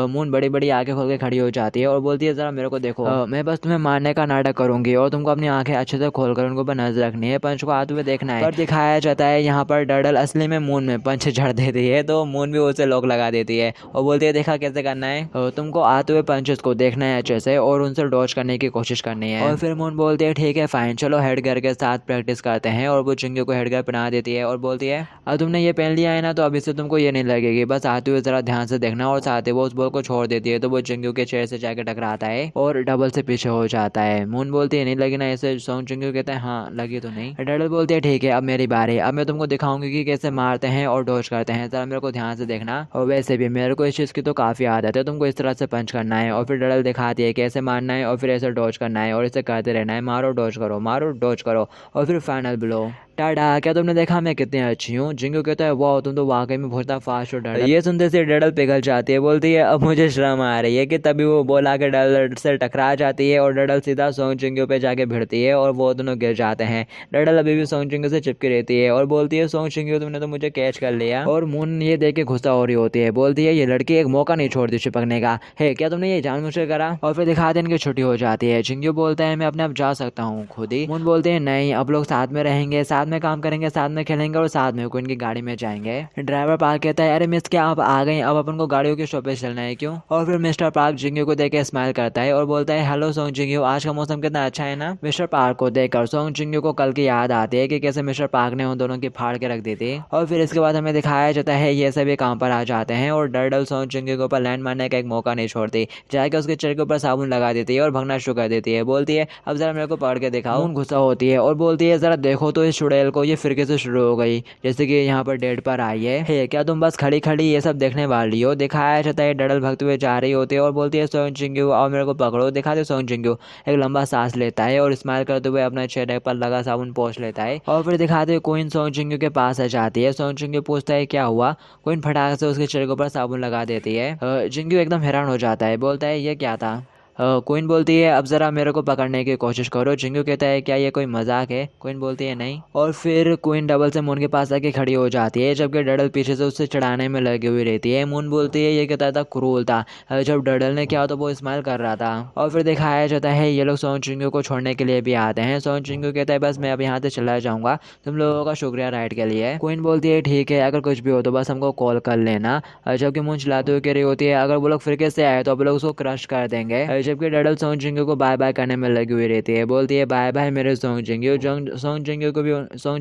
मून बड़ी बड़ी आंखें खोल के खड़ी हो जाती है और बोलती है जरा मेरे को देखो, मैं बस तुम्हें मारने का नाटक करूंगी और तुमको अपनी आंखें अच्छे से खोलकर उनको पर नजर रखनी है, पंच को आते हुए देखना है। पर दिखाया जाता है यहाँ पर डडल असली में मून में पंच झड़ देती है, तो मून उसे लॉक लगा देती है और बोलती है देखा कैसे करना है, तुमको आते हुए पंचेस को देखना है अच्छे से और उनसे डॉज करने की कोशिश करनी है। और फिर मून बोलती है ठीक है फाइन, चलो हेडगियर के साथ प्रैक्टिस करते हैं। और वो जिंगयू को हेडगियर पहना देती है और बोलती है अब तुमने ये पहन लिया है ना, तो अभी से तुमको ये नहीं लगेगी, बस आते हुए जरा ध्यान से देखना। और साथ ही वो उस बॉल को छोड़ देती है, तो वो जिंगयू के चेहरे से जाकर टकराता है और डबल से पीछे हो जाता है। मून बोलती है नहीं लगी ना ऐसे, सॉन्ग जिंगयू कहता है हाँ लगी तो नहीं। डबल बोलती है ठीक है अब मेरी बारी, अब मैं तुमको दिखाऊंगी कि कैसे मारते हैं और डॉज करते हैं, जरा मेरे को ध्यान से देखना। और वैसे भी मेरे को इस चीज़ की तो काफ़ी आदत है, तुमको इस तरह से पंच करना है। और फिर डडल दिखाती है कैसे मारना है और फिर ऐसे डॉज करना है और इसे करते रहना है, मारो डॉज करो मारो डॉज करो। और फिर फाइनल ब्लो टाडा, क्या तुमने देखा मैं कितनी अच्छी हूँ? जिंगयू कहता है वाह तुम तो वाकई में बहुत फास्ट हो डडल। ये सुनते से डडल पिघल जाती है, बोलती है अब मुझे शर्म आ रही है। कि तभी वो बोला के डडल से टकरा जाती है और डडल सीधा सॉन्ग जिंगयू पे जाके भिड़ती है और वो दोनों गिर जाते हैं। डडल अभी भी सॉन्ग जिंगयू से चिपकी रहती है और बोलती है सॉन्ग जिंगयू तुमने तो मुझे कैच कर लिया। और मून ये देख के गुस्सा हो रही होती है, बोलती है ये लड़की एक मौका नहीं छोड़ती चिपकने का, है क्या तुमने ये जानबूझकर करा? और फिर दिखाते इनकी छुट्टी हो जाती है। जिंगयू बोलता है मैं अपने आप जा सकता हूँ खुद ही। मून बोलते हैं नहीं अब लोग साथ में रहेंगे, साथ में काम करेंगे, साथ में खेलेंगे और साथ में कोई इनकी गाड़ी में जाएंगे। ड्राइवर पार्क कहता है अरे मिस क्या आप आ गए, अब अपन को गाड़ियों के शो पे चलना है क्यों? और फिर मिस्टर पार्क जिंगयू को देख के स्माइल करता है और बोलता है हेलो सॉन्ग जिंगयू, आज का मौसम कितना अच्छा है ना? मिस्टर पार्क को देखकर सॉन्ग जिंगयू को कल की याद आती है कि कैसे मिस्टर पार्क ने उन दोनों की फाड़ के रख दी थी। और फिर इसके बाद हमें दिखाया जाता है ये सभी काम पर आ जाते हैं और डर्डल सॉन्ग जिंगयू के ऊपर लैंड मारने का एक मौका नहीं छोड़ती, जाकर उसके चेहरे के ऊपर साबुन लगा देती है और भगना शुरू कर देती है। बोलती है अब जरा मेरे को पकड़ के दिखाओ। गुस्सा होती है और बोलती है जरा देखो तो इस चुड़ैल को, ये फिर से शुरू हो गई जैसे कि यहाँ पर डेट पर आई है, क्या तुम बस खड़ी खड़ी ये सब देखने वाली हो? दिखाया जाता है डडल भगते हुए जा रही होती है और बोलती है सॉन्ग जिंगयू आओ मेरे को पकड़ो। दिखाते सॉन्ग जिंगयू एक लंबा सांस लेता है और स्माइल करते हुए अपने चेहरे पर लगा साबुन पोंछ लेता है। और फिर दिखाते क्वीन सॉन्ग जिंगयू के पास आ जाती है। सॉन्ग जिंगयू पूछता है क्या हुआ? क्वीन फटाक से उसके चेहरे के ऊपर साबुन लगा देती है। जिंगयू एकदम हैरान हो जाता है, बोलता है ये क्या था? क्वीन बोलती है अब जरा मेरे को पकड़ने की कोशिश करो। जिंगयू कहता है क्या ये कोई मजाक है? क्वीन बोलती है नहीं। और फिर क्वीन डबल से मून के पास आके खड़ी हो जाती है, जबकि डडल पीछे से उससे चढ़ाने में लगी हुई रहती है। मून बोलती है ये कहता था क्रूल था, जब डडल ने किया तो वो स्माइल कर रहा था। और फिर दिखाया जाता है ये लोग सॉन्ग जिंगयू को छोड़ने के लिए भी आते हैं। सॉन्ग जिंगयू कहता है बस मैं अब यहाँ से चला जाऊंगा, तुम लोगों का शुक्रिया राइड के लिए। क्वीन बोलती है ठीक है अगर कुछ भी हो तो बस हमको कॉल कर लेना। जबकि मून चलाते हुए कह रही होती है अगर वो लोग फिर से आए तो अब लोग उसको क्रश कर देंगे। जबकि डडल सोंग जिंग्यो को बाय बाय करने में लगी हुई रहती है, बोलती है बाय बाय मेरे सोंग जिंग्यो। सोंग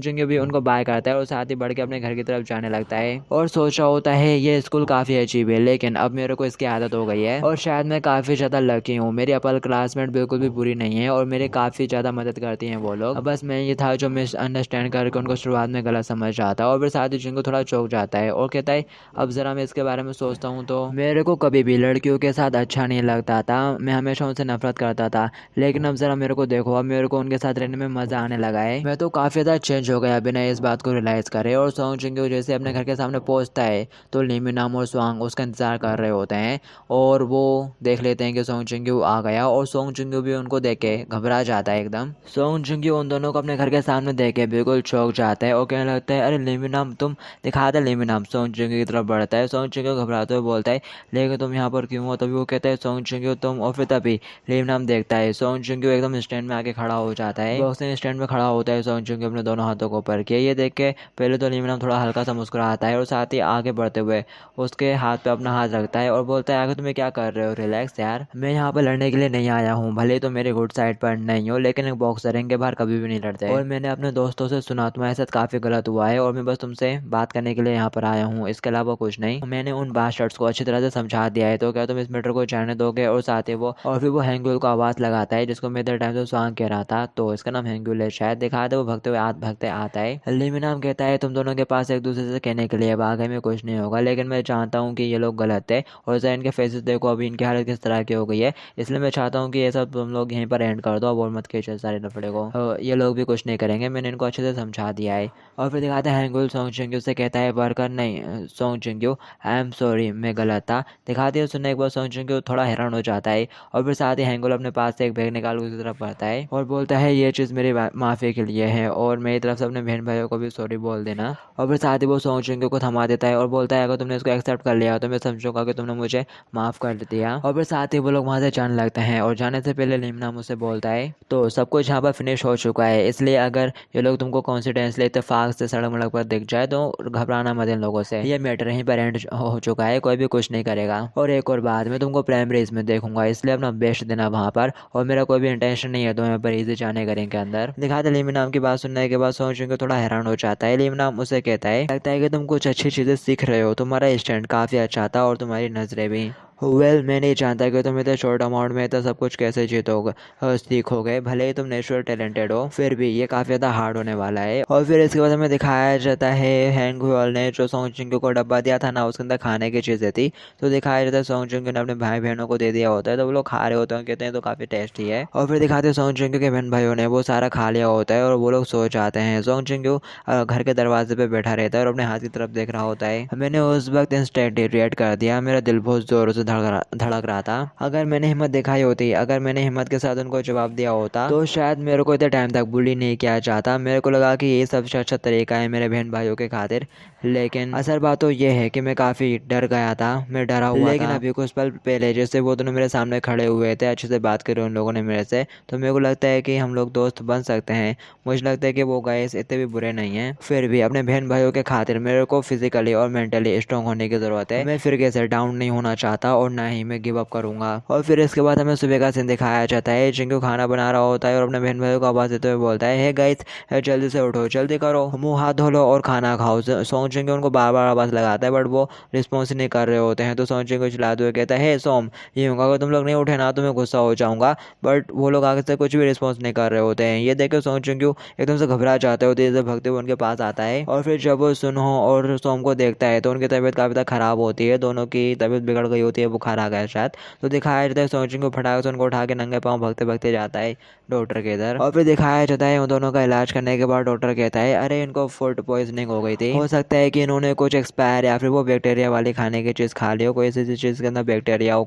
जिंग्यो भी उनको बाय करता है और साथ ही बढ़ के अपने घर की तरफ जाने लगता है और सोच रहा होता है ये स्कूल काफ़ी अजीब है, लेकिन अब मेरे को इसकी आदत हो गई है और शायद मैं काफ़ी ज़्यादा लकी हूँ। मेरी अपल क्लासमेट बिल्कुल भी बुरी नहीं है और मेरी काफ़ी ज़्यादा मदद करती हैं वो लोग। बस मैं ये था जो मिसअंडरस्टैंड करके उनको शुरुआत में गलत समझ जाता है और फिर साथ ही जिनको थोड़ा चौंक जाता है और कहता है अब ज़रा मैं इसके बारे में सोचता हूँ तो मेरे को कभी भी लड़कियों के साथ अच्छा नहीं लगता था, मैं हमेशा उनसे नफरत करता था, लेकिन अब ज़रा मेरे को देखो, अब मेरे को उनके साथ रहने में मज़ा आने लगा है। मैं तो काफ़ी ज़्यादा चेंज हो गया बिना इस बात को रियलाइज़ करे। और सोंग जिंग्यो जैसे अपने घर के सामने पहुँचता है तो ली मिनम और स्वांग उसका इंतज़ार कर रहे होते हैं और वो देख लेते हैं कि सोंग जिंग्यो आ गया और सोंग जिंग्यो भी उनको देख के घबरा जाता है एकदम। सोंग जिंग्यो उन दोनों को अपने घर के सामने देख के बिल्कुल चौंक जाता है और कहने लगता है अरे ली मिनम तुम दिखा दे। ली मिनम सोंग जिंग्यो की तरफ बढ़ता है, सोंग जिंग्यो घबराते हुए बोलता है लेकिन तुम यहाँ पर क्यों हो? तभी वो कहता है सोंग जिंग्यो तुम, और फिर तभी ली मिनम देखता है सोंग जिंग्यो एकदम स्टैंड में आके खड़ा हो जाता है। बॉक्सिंग स्टैंड में खड़ा होता है सोंग जिंग्यो अपने दोनों हाथों को ऊपर किया। ये देख के पहले तो ली मिनम थोड़ा हल्का सा मुस्कुराता है और साथ ही आगे बढ़ते हुए उसके हाथ पे अपना हाथ रखता है और बोलता है आगे तुम्हें क्या कर रहे हो, रिलैक्स यार, मैं यहाँ पर लड़ने के लिए नहीं आया हूँ, भले तो मेरे गुड साइड पर नहीं हो लेकिन एक बॉक्सर रिंग के बाहर कभी भी नहीं लड़ते और मैंने अपने दोस्तों से सुना तुम्हारे साथ काफ़ी गलत हुआ है और मैं बस तुमसे बात करने के लिए यहाँ पर आया हूँ, इसके अलावा कुछ नहीं। मैंने उन बास्टर्ड्स को अच्छी तरह से समझा दिया है तो क्या तुम इस मैटर को जाने दोगे? और साथ ही वो और फिर वो हैंगुल को आवाज़ लगाता है जिसको मैं इधर टाइम से स्वांग कह रहा था, तो इसका नाम हैंगुल है शायद। दिखा दे वो भगते आता है। ली मिनम कहता है तुम दोनों के पास एक दूसरे से कहने के लिए आगे में कुछ नहीं होगा, लेकिन मैं चाहता हूँ कि ये लोग गलत है और जरा इनके फेसेस देखो अभी इनकी हालत किस तरह की हो गई है, इसलिए मैं चाहता हूँ कि ये सब तुम लोग यहीं पर एंड कर दो और मत खींचो सारे लफड़े को, ये लोग भी कुछ नहीं करेंगे, मैंने इनको अच्छे से समझा दिया है। और फिर दिखाते हैं हैंगुल सोंग जिंग्यो से कहता है वर्कर नहीं सोंग जिंग्यो आई एम सॉरी मैं गलत था। दिखाते हैं सुनने के बाद सोंग जिंग्यो थोड़ा हैरान हो जाता है और फिर साथ ही हैंगुल अपने पास से एक बैग निकाल उसकी तरफ बढ़ता है और बोलता है ये चीज़ मेरी माफ़ी के लिए है और मेरी तरफ से अपने बहन भाइयों को भी सॉरी बोल देना। और फिर साथ ही वो सोंग जिंग्यो को थमा देता है और बोलता है अगर तुमने इसको एक्सेप्ट कर लिया तो मैं समझूंगा कि तुमने मुझे माफ़ कर दिया। और फिर साथ ही वो लोग वहाँ से जाने लगते हैं और जाने से पहले ली मिनम मुझसे बोलता है तो सब कुछ यहाँ पर फिनिश हो चुका है, इसलिए अगर ये लोग तुमको कॉन्फिडेंसली इत्तेफाक से सड़क मड़क पर दिख जाए तो घबराना मत इन लोगों से, ये मैटर यहीं पर एंड हो चुका है, कोई भी कुछ नहीं करेगा। और एक और बात, मैं तुमको प्राइमरीज में देखूंगा इसलिए अपना बेस्ट देना वहाँ पर, और मेरा कोई भी इंटेंशन नहीं है तो यहाँ पर इजी जाने करें के अंदर। दिखाते ली मिनम की बात सुनने के बाद सोंग जिंग्यो थोड़ा हैरान हो जाता है। ली मिनम उसे कहता है लगता है कि तुम कुछ अच्छी चीज़ें सीख रहे हो, तुम्हारा स्टैंड काफ़ी अच्छा था और तुम्हारी नज़रें भी। मैं नहीं जानता कि तुम इतने शॉर्ट अमाउंट में तो सब कुछ कैसे जीतोगे सीखोगे, भले ही तुम नेचुरल टैलेंटेड हो फिर भी ये काफ़ी ज़्यादा हार्ड होने वाला है। और फिर इसके बाद हमें दिखाया जाता है हैंगुल ने जो सोंग जिंग्यो को डब्बा दिया था ना उसके अंदर खाने की चीज़ें थी, तो दिखाया जाता है सोंग जिंग्यो ने अपने भाई बहनों को दे दिया होता है तो वो लोग खा रहे होते हैं, कहते हैं तो काफ़ी टेस्टी है। और फिर दिखाते हैं सोंग जिंग्यो के बहन भाइयों ने वो सारा खा लिया होता है और वो लोग सो जाते हैं। सोंग जिंग्यो घर के दरवाजे पे बैठा रहता है और अपने हाथ की तरफ देख रहा होता है। मैंने उस वक्त इंस्टेंट रिएक्ट कर दिया, मेरा दिल बहुत ज़ोरों से धड़क रहा था। अगर मैंने हिम्मत दिखाई होती, अगर मैंने हिम्मत के साथ उनको जवाब दिया होता तो शायद मेरे को इतने टाइम तक बुली नहीं किया जाता। मेरे को लगा कि ये सबसे अच्छा तरीका है मेरे बहन भाइयों के खातिर, लेकिन असल बात तो ये है कि मैं काफ़ी डर गया था, मैं डरा हुआ लेकिन अभी कुछ पल पहले जैसे वो दोनों मेरे सामने खड़े हुए थे, अच्छे से बात करे उन लोगों ने मेरे से, तो मेरे को लगता है कि हम लोग दोस्त बन सकते हैं। मुझे लगता है कि वो गाइस इतने भी बुरे नहीं हैं, फिर भी अपने बहन भाइयों के खातिर मेरे को फिजिकली और मेंटली स्ट्रॉन्ग होने की ज़रूरत है। मैं फिर कैसे डाउन नहीं होना चाहता और ना ही मैं गिव अप करूँगा। और फिर इसके बाद हमें सुबह का सीन दिखाया जाता है। जिंग्यो खाना बना रहा होता है और अपने बहन भाइयों को आवाज़ देते हुए बोलता है हे गाइस जल्दी से उठो, जल्दी करो, मुंह हाथ धो लो और खाना खाओ। सोंग जिंग्यो उनको बार बार आवाज़ लगाता है बट वो रिस्पॉन्स नहीं कर रहे होते हैं, तो सोंग जिंग्यो चिल्लाते हुए कहता है हे सोम, ये होगा अगर तुम लोग नहीं उठे ना तो मैं गुस्सा हो जाऊंगा, बट वो लोग आगे से कुछ भी रिस्पॉन्स नहीं कर रहे होते हैं। ये देख के सोंग जिंग्यो एकदम से घबरा जाते होते हैं, भगते हुए उनके पास आता है और फिर जब वो सुनो और सोम को देखता है तो उनकी तबीयत काफ़ी ज़्यादा खराब होती है, दोनों की तबीयत बिगड़ गई होती है, बुखार आ गया शायद। तो दिखाया जाता है सोंग जिंग्यो फटाक से उनको उठा के नंगे पाँव भगते भगते जाता है डॉक्टर के इधर। और फिर दिखाया जाता है उन दोनों का इलाज करने के बाद डॉक्टर कहता है अरे इनको फूड पॉइजनिंग हो गई थी, हो सकता है कि इन्होंने कुछ एक्सपायर या फिर वो बैक्टीरिया वाली खाने की चीज़ खा लिया, कोई ऐसी चीज़ के अंदर बैक्टीरिया हो,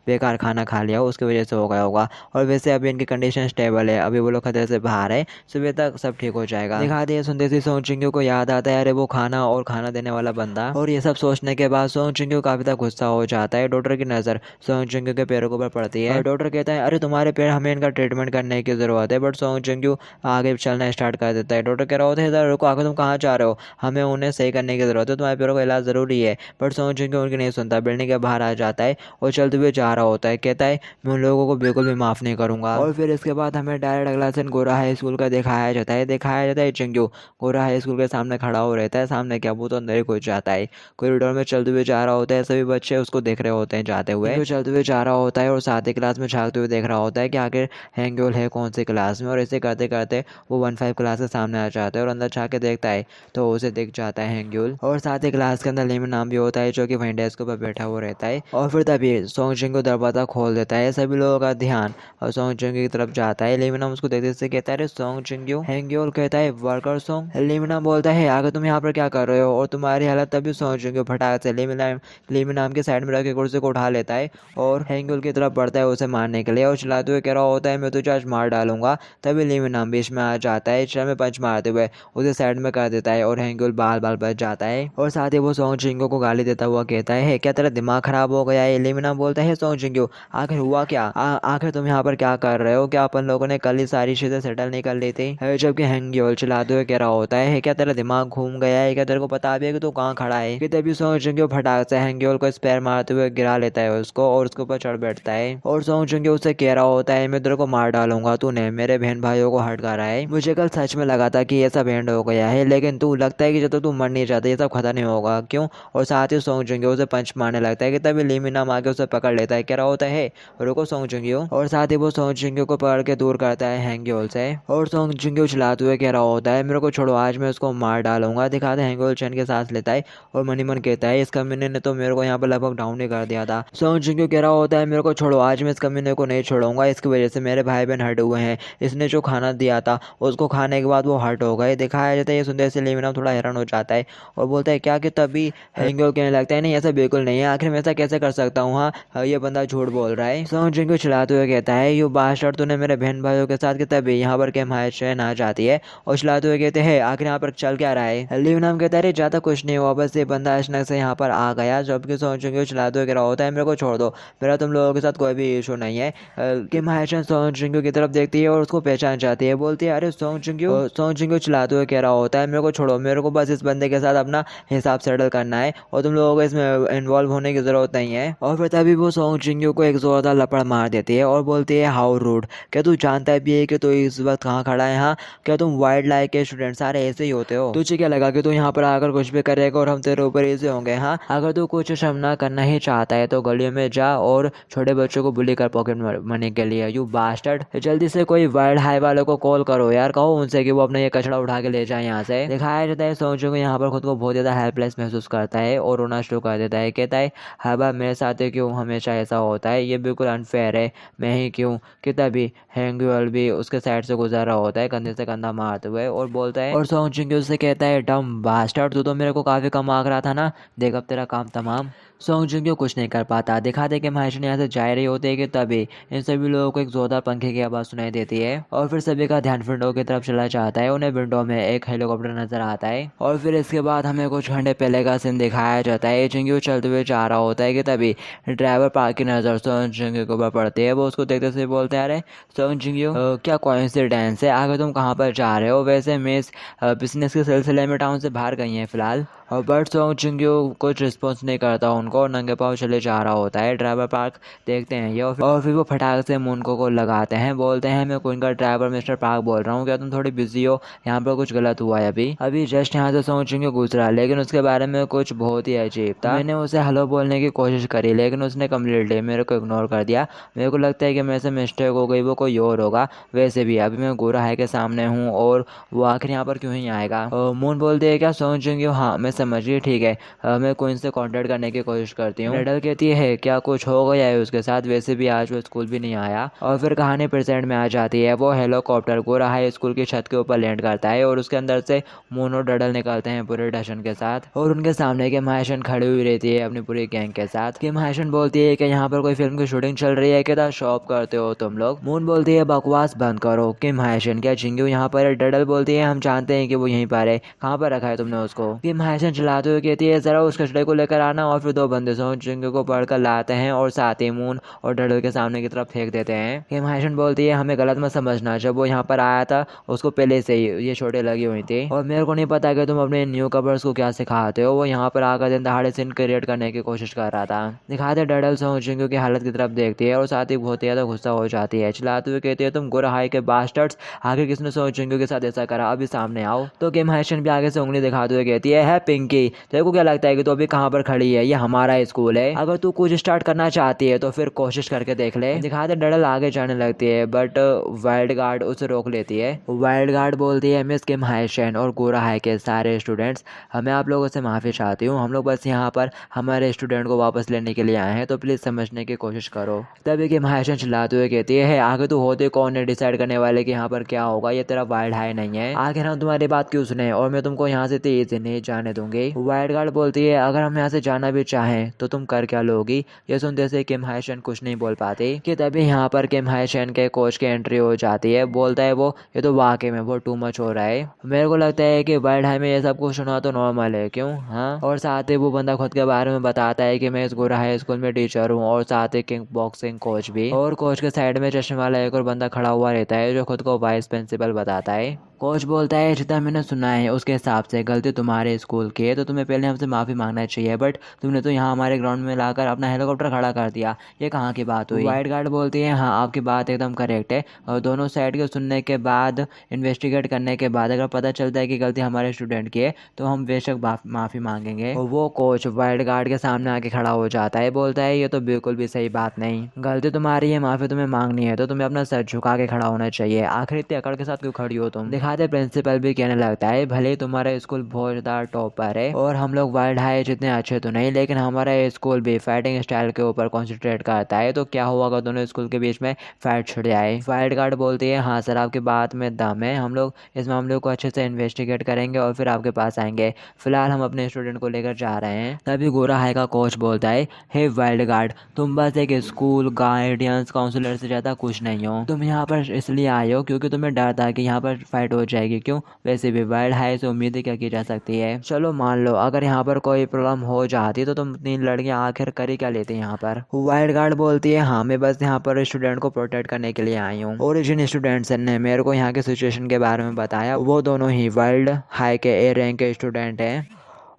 बेकार खाना खा लिया उसकी वजह से हो गया होगा। और वैसे अभी इनकी कंडीशन स्टेबल है, अभी वो लोग खतरे से बाहर है, सुबह तक सब ठीक हो जाएगा। दिखा दिए सुनते सी सोंग जिंग्यो को याद आता है अरे वो खाना और खाना देने वाला बंदा, और ये सब सोचने के बाद सोंग जिंग्यो काफ़ी ज़्यादा गुस्सा हो जाता है। डॉक्टर की नज़र सोंग जिंग के पैरों के ऊपर पड़ती है। डॉक्टर कहता है अरे तुम्हारे पैर, हमें इनका ट्रीटमेंट करने की ज़रूरत है। बट सोंग जिंग आगे चलना स्टार्ट कर देता है। डॉक्टर कह रहा होता है इधर रुको, आगे तुम कहाँ जा रहे हो, हमें उन्हें सही करने की ज़रूरत है, तुम्हारे पैरों का इलाज ज़रूरी है। बट सोंग जिंग उनकी नहीं सुनता, बिल्डिंग के बाहर आ जाता है और चलते हुए जा रहा होता है। कहता है मैं उन लोगों को बिल्कुल भी माफ़ नहीं करूँगा। और फिर इसके बाद हमें डायरेक्ट अगला सीन गोरा हाई स्कूल का दिखाया जाता है। चिंगू गोरा हाई स्कूल के सामने खड़ा हो रहता है। सामने क्या, वो तो अंदर ही घुस जाता है। कॉरिडोर में चलते हुए जा रहा होता है, सभी बच्चे उसको देख रहे होते हैं जाते हुए। वो चलते हुए जा रहा होता है और साथ ही क्लास में झांकते हुए देख रहा होता है कि आखिर हैंगयोल है कौन सी क्लास में। और ऐसे करते करते वो 1-5 क्लास के सामने आ जाता है और अंदर झाँक के देखता है तो उसे दिख जाता है हैंगयोल। और साथ ही क्लास के अंदर लेमन नाम भी होता है जो कि वहीं डेस्क पर बैठा हुआ रहता है। और फिर तभी सोंग जिंग को दरवाजा खोल देता है। सभी लोगों का ध्यान और सोंग जिंग की तरफ जाता है। लेमन नाम उसको देखते से कहता है अरे सोंग जिंग। हैंगयोल कहता है वर्कर सोंग। लेमन नाम बोलता है आगे तुम यहाँ पर क्या कर रहे हो और तुम्हारी हालत। तभी सोंग जिंग फटाक से लेमन नाम के साइड में रख के कुर्सी को उठा लेता है और हैंगयोल की तरफ बढ़ता है उसे मारने के लिए। और चिल्लाते हुए कह रहा होता है मैं तुझे आज मार डालूंगा। तभी लेमन नाम बीच में आ जाता है, चल में पंच मारते हुए उसे साइड में कर देता है और हैंगयोल बाल बाल बच जाता है। और साथ ही वो सोंग जिंग को गाली देता हुआ कहता है क्या तेरा दिमाग खराब हो गया है। लेमन नाम बोलता है सोंग जिंग आखिर हुआ क्या, आखिर तुम यहाँ पर क्या कर रहे हो, क्या अपन लोगों ने कल ही सारी चीजें सेटल नहीं कर ली थी। जबकि हैंगयोल चिल्लाते हुए कह रहा होता है क्या तेरा दिमाग घूम गया है, क्या तेरे को पता भी है कि तू कहाँ खड़ा है। कि तभी सोंग जिंग फटाक से हैंगयोल को स्पैर मारते हुए गिरा लेता है उसको और उसके ऊपर चढ़ बैठता है। और सोंग जिंग उससे कह रहा होता है मैं तेरे को मार डालूंगा, तूने मेरे बहन भाइयों को हट करा है। मुझे कल सच में लगा था कि ये सब एंड हो गया है, लेकिन तू लगता है कि जब तक तू मर नहीं जाता ये सब खत्म नहीं होगा, क्यों। और साथ ही सोंग जिंग उसे पंच मारने लगता है कि तभी लेमन नाम आके उसे पकड़ लेता है। कह रहा होता है रुको सोंग जिंग। और साथ ही वो सोंग जिंग को पकड़ के दूर करता है हैंगयोल से। और सोंग जिंग चिल्लाते हुए कह रहा होता है मेरे को छोड़ो, आज मैं उसको मार डालूंगा। दिखाते हैंगयोल चैन के सांस लेता है और मनी मन कहता है इस कमीने ने तो मेरे को यहाँ पर लगभग डाउन ही कर दिया था। सोंग जिंग कह रहा होता है मेरे को छोड़ो, आज मैं इस कमीने को नहीं छोड़ूंगा, इसकी वजह से मेरे भाई बहन हट हुए हैं। इसने जो खाना दिया था उसको खाने के बाद वो हट हो गए। दिखाया जाता है ये सुनते से लेमन थोड़ा हैरान हो जाता है और बोलता है क्या, कि तभी हैंगयोल कहने लगता है नहीं ऐसा बिल्कुल नहीं है, आखिर मैं ऐसा कैसे कर सकता हूँ, हाँ ये बंदा झूठ बोल रहा है। सोंग जिंग चिल्लाते हुए कहता है यू बास्टर्ड, तूने मेरे बहन भाइयों के साथ, कि तभी यहाँ पर कैम हाइचैन आ जाती है और चिल्लाते हुए कहते हैं आखिर यहाँ पर चल क्या रहा है। लेमन नाम कहता है ज्यादा कुछ नहीं हुआ, बस ये बंदा अचानक से यहाँ पर आ गया। जबकि सोंग जिंग चिल्लाते हुए कह रहा होता है मेरे को छोड़ दो, मेरा तुम लोगों के साथ कोई भी इशू नहीं है। किम हाइचैन सोंग जिंग की तरफ देखती है और उसको पहचान जाती है। बोलती है अरे सोंग जिंग चिल्लाते हुए कह रहा होता है मेरे को छोड़ो, मेरे को बस इस बंदे के साथ अपना हिसाब सेटल करना है और तुम लोगों को इसमें इन्वॉल्व होने की जरूरत नहीं है। और फिर तभी वो सोंग जिंग को एक जोरदार लपड़ मार देती है और बोलती है हाउ रूड, क्या तू जानता भी है कि तू इस वक्त कहाँ खड़ा है, हाँ क्या तुम वाइल्ड लाइफ के स्टूडेंट सारे ऐसे ही होते हो, तुझे क्या लगा कि तू यहाँ पर आकर कुछ भी करेगा और हम तेरे ऊपर ऐसे होंगे। हाँ अगर तू कुछ शर्म ना करना ही चाहता है तो गलियों में जा और छोटे बच्चों को बुली कर पॉकेट मनी के लिए, यू बास्टर्ड। जल्दी से कोई वाइल्ड हाई वालों को कॉल करो यार, कहो उनसे कि वो अपना ये कचरा उठा के ले जाए यहाँ से। दिखाया जाता है सोंग जिंग यहाँ पर खुद को बहुत ज़्यादा हेल्पलेस महसूस करता है और रोना शुरू कर देता है। कहता है हर मेरे साथ क्यों हमेशा ऐसा होता है, ये बिल्कुल अनफेयर है, मैं ही क्यों। कि तभी हैंगयोल भी उसके साइड से गुजर रहा होता है कंधे से कंधा मारते हुए और बोलता है, और सोंग जिंग उससे कहता है डम बास्टर्ड, तू तो मेरे को काफ़ी कम आंक रहा था ना, देख अब तेरा काम तमाम। सोंग जिंग कुछ नहीं कर पाता। दिखाते कि महाशय यहाँ से जा रही होती है कि तभी इन सभी लोगों को एक जोरदार पंखे की आवाज़ सुनाई देती है और फिर सभी का ध्यान विंडो की तरफ चला जाता है। उन्हें विंडो में एक हेलीकॉप्टर नजर आता है और फिर इसके बाद हमें कुछ घंटे पहले का सीन दिखाया जाता है। जिंग चलते हुए जा रहा होता है कि तभी ड्राइवर पार्क की नज़र सोंग जिंग के ऊपर पड़ती है। वो उसको देखते से बोलते हैं अरे सोंग जिंग क्या कोइंसिडेंस है, आगे तुम कहाँ पर जा रहे हो। वैसे मिस बिजनेस के सिलसिले में टाउन से बाहर गई हैं फिलहाल। और बट सोंग जिंग कुछ रिस्पॉन्स नहीं करता उनको और नंगे पाँव चले जा रहा होता है। ड्राइवर पार्क देखते हैं ये और फिर वो फटाक से मुनको को लगाते हैं, बोलते हैं मैं क्वीन का ड्राइवर मिस्टर पार्क बोल रहा हूँ, क्या तुम थोड़ी बिजी हो, यहाँ पर कुछ गलत हुआ है। अभी जस्ट यहाँ से सोंग जिंग गुजरा लेकिन उसके बारे में कुछ बहुत ही अजीब था। मैंने उसे हेलो बोलने की कोशिश करी लेकिन उसने कम्प्लीटली मेरे को इग्नोर कर दिया। मेरे को लगता है कि मेरे से मिस्टेक हो गई, वो कोई और होगा। वैसे भी अभी मैं गोरा हाई के सामने हूँ और वो आखिर यहाँ पर क्यों ही आएगा। मून बोलते है क्या सोंग जिंग, हाँ मैं समझिए ठीक है, मैं क्वीन से कॉन्टेक्ट करने की कोशिश करती हूँ। रेडल कहती है क्या कुछ हो गया है उसके साथ, वैसे भी आज वो स्कूल भी नहीं आया। और फिर कहानी प्रेजेंट में आ जाती है। वो हेलीकॉप्टर गोरा हाई स्कूल की छत के ऊपर लैंड करता है और उसके अंदर से मून और डडल निकलते हैं पूरे डशन के साथ और उनके सामने किम हाइशन खड़ी हुई रहती है अपनी पूरी गैंग के साथ। किम हाइशन बोलती है कि यहाँ पर कोई फिल्म की शूटिंग चल रही है, क्या शॉप करते हो तुम लोग। मून बोलती है बकवास बंद करो। किम हाइशन क्या जिंगू यहाँ पर है। डडल बोलती है हम जानते हैं कि वो यहीं पर है, कहाँ पर रखा है तुमने उसको। किम हाइशन महाशय चिल्लाते हुए कहती है जरा उस कचड़े को लेकर आना, और फिर दो बंदे सोंग चिंग को पकड़कर लाते हैं और साथ ही मून और डडल के सामने की तरफ फेंक देते हैं। किम हायशन बोलती है हमें गलत मत समझना, जब वो यहाँ पर आया था उसको पहले से ही ये चोटें लगी हुई थी और मेरे को नहीं पता कि तुम अपने न्यू कवर्स को क्या सिखाते हो। वो यहाँ पर आकर दिन दहाड़े सीन क्रिएट करने की कोशिश कर रहा था। दिखाते डडल सोंग चिंग की हालत की तरफ देखती है और साथ ही बहुत ज्यादा गुस्सा हो जाती है। चिल्लाते हुए कहती है तुम गोरा हाई के बास्टर्ड्स, आखिर किसने सोंग चिंग के साथ ऐसा करा, अभी सामने आओ। तो किम हायशन भी आगे से उंगली दिखाते हुए कहती है पिंकी तेरे को क्या लगता है कि तू अभी कहाँ पर खड़ी है, ये हमारा स्कूल है, अगर तू कुछ स्टार्ट करना चाहती है तो फिर कोशिश करके देख ले। दिखाते डडल आगे जाने लगती है बट वाइल्ड गार्ड उसे रोक लेती है। वाइल्ड गार्ड बोलती है मिस किम हायशन और गोरा हाई के सारे स्टूडेंट्स, मैं आप लोगों से माफ़ी चाहती हूँ, हम लोग बस यहाँ पर हमारे स्टूडेंट को वापस लेने के लिए आए हैं, तो प्लीज़ समझने की कोशिश करो। तभी किम हायशन चिल्लाते हुए कहती है आगे तू होते कौन है डिसाइड करने वाले कि यहाँ पर क्या होगा, ये तेरा वाइल्ड हाई नहीं है, आखिर हम तुम्हारी बात क्यों सुने और मैं तुमको यहाँ से तेज नहीं जाने दूंगी। वाइल्ड गार्ड बोलती है अगर हम यहाँ से जाना भी चाहें तो तुम कर क्या लोगी। ये सुनते से किम हायशन कुछ नहीं बोल पाती कि तभी यहाँ पर किम हायशन के कोच की एंट्री हो जाती है। बोलता है वो ये तो वाकई में बहुत टू मच हो रहा है, मेरे को लगता है कि वाइल्ड हाई में ये सब कुछ सुना तो नॉर्मल है, क्यों। हाँ, और साथ ही वो बंदा खुद के बारे में बताता है कि मैं इस गोरा हाई स्कूल में टीचर हूँ और साथ ही किंग बॉक्सिंग कोच भी, और कोच के साइड में चश्मे वाला एक और बंदा खड़ा हुआ रहता है जो खुद को वाइस प्रिंसिपल बताता है। कोच बोलता है जितना मैंने सुना है उसके हिसाब से गलती तुम्हारे स्कूल की है, तो तुम्हें पहले हमसे माफ़ी मांगना चाहिए, बट तुमने तो यहाँ हमारे ग्राउंड में लाकर अपना हेलीकॉप्टर खड़ा कर दिया, ये कहाँ की बात हुई। वाइट गार्ड बोलती है हाँ आपकी बात एकदम करेक्ट है, और दोनों साइड के सुनने के बाद इन्वेस्टिगेट करने के बाद अगर पता चलता है कि गलती हमारे स्टूडेंट की है तो हम बेशक माफ़ी मांगेंगे। और वो कोच वाइट गार्ड के सामने आके खड़ा हो जाता है, बोलता है ये तो बिल्कुल भी सही बात नहीं, गलती तुम्हारी है, माफ़ी तुम्हें मांगनी है तो तुम्हें अपना सर झुका के खड़ा होना चाहिए, आखिर इतने अकड़ के साथ क्यों खड़ी हो तुम। दिखाते प्रिंसिपल भी कहने लगता है भले तुम्हारा स्कूल बहुत ज़्यादा टॉपर है और हम लोग वाइल्ड हाई जितने अच्छे तो नहीं, लेकिन हमारा स्कूल भी फाइटिंग स्टाइल के ऊपर कॉन्सेंट्रेट करता है, तो क्या हुआ अगर दोनों स्कूल के बीच में फाइट छिड़ जाए। वाइल्ड गार्ड बोलती है हाँ सर आपकी बात में दम है, हम लोग इस मामले को अच्छे से इन्वेस्टिगेट करेंगे और फिर आपके पास आएंगे, फिलहाल हम अपने स्टूडेंट को लेकर जा रहे हैं। तभी गोरा हाई का कोच बोलता है हे वाइल्ड गार्ड तुम बस एक स्कूल गाइडेंस काउंसलर से ज़्यादा कुछ नहीं हो, तुम यहाँ पर इसलिए आए हो क्योंकि तुम्हें डर था कि यहाँ पर फाइट हो जाएगी, क्यों, वैसे भी वाइल्ड हाई से उम्मीदें क्या की जा सकती है। चलो मान लो अगर यहाँ पर कोई प्रॉब्लम हो जाती तो तुम तीन लड़कियाँ आखिर कर ही क्या लेती यहाँ पर। वाइल्ड गार्ड बोलती है हाँ मैं बस यहाँ पर स्टूडेंट को प्रोटेक्ट करने के लिए आई हूँ, और जिन स्टूडेंट्स ने मेरे को यहाँ के सिचुएशन के बारे में बताया वो दोनों ही वाइल्ड हाई के ए रैंक के स्टूडेंट हैं,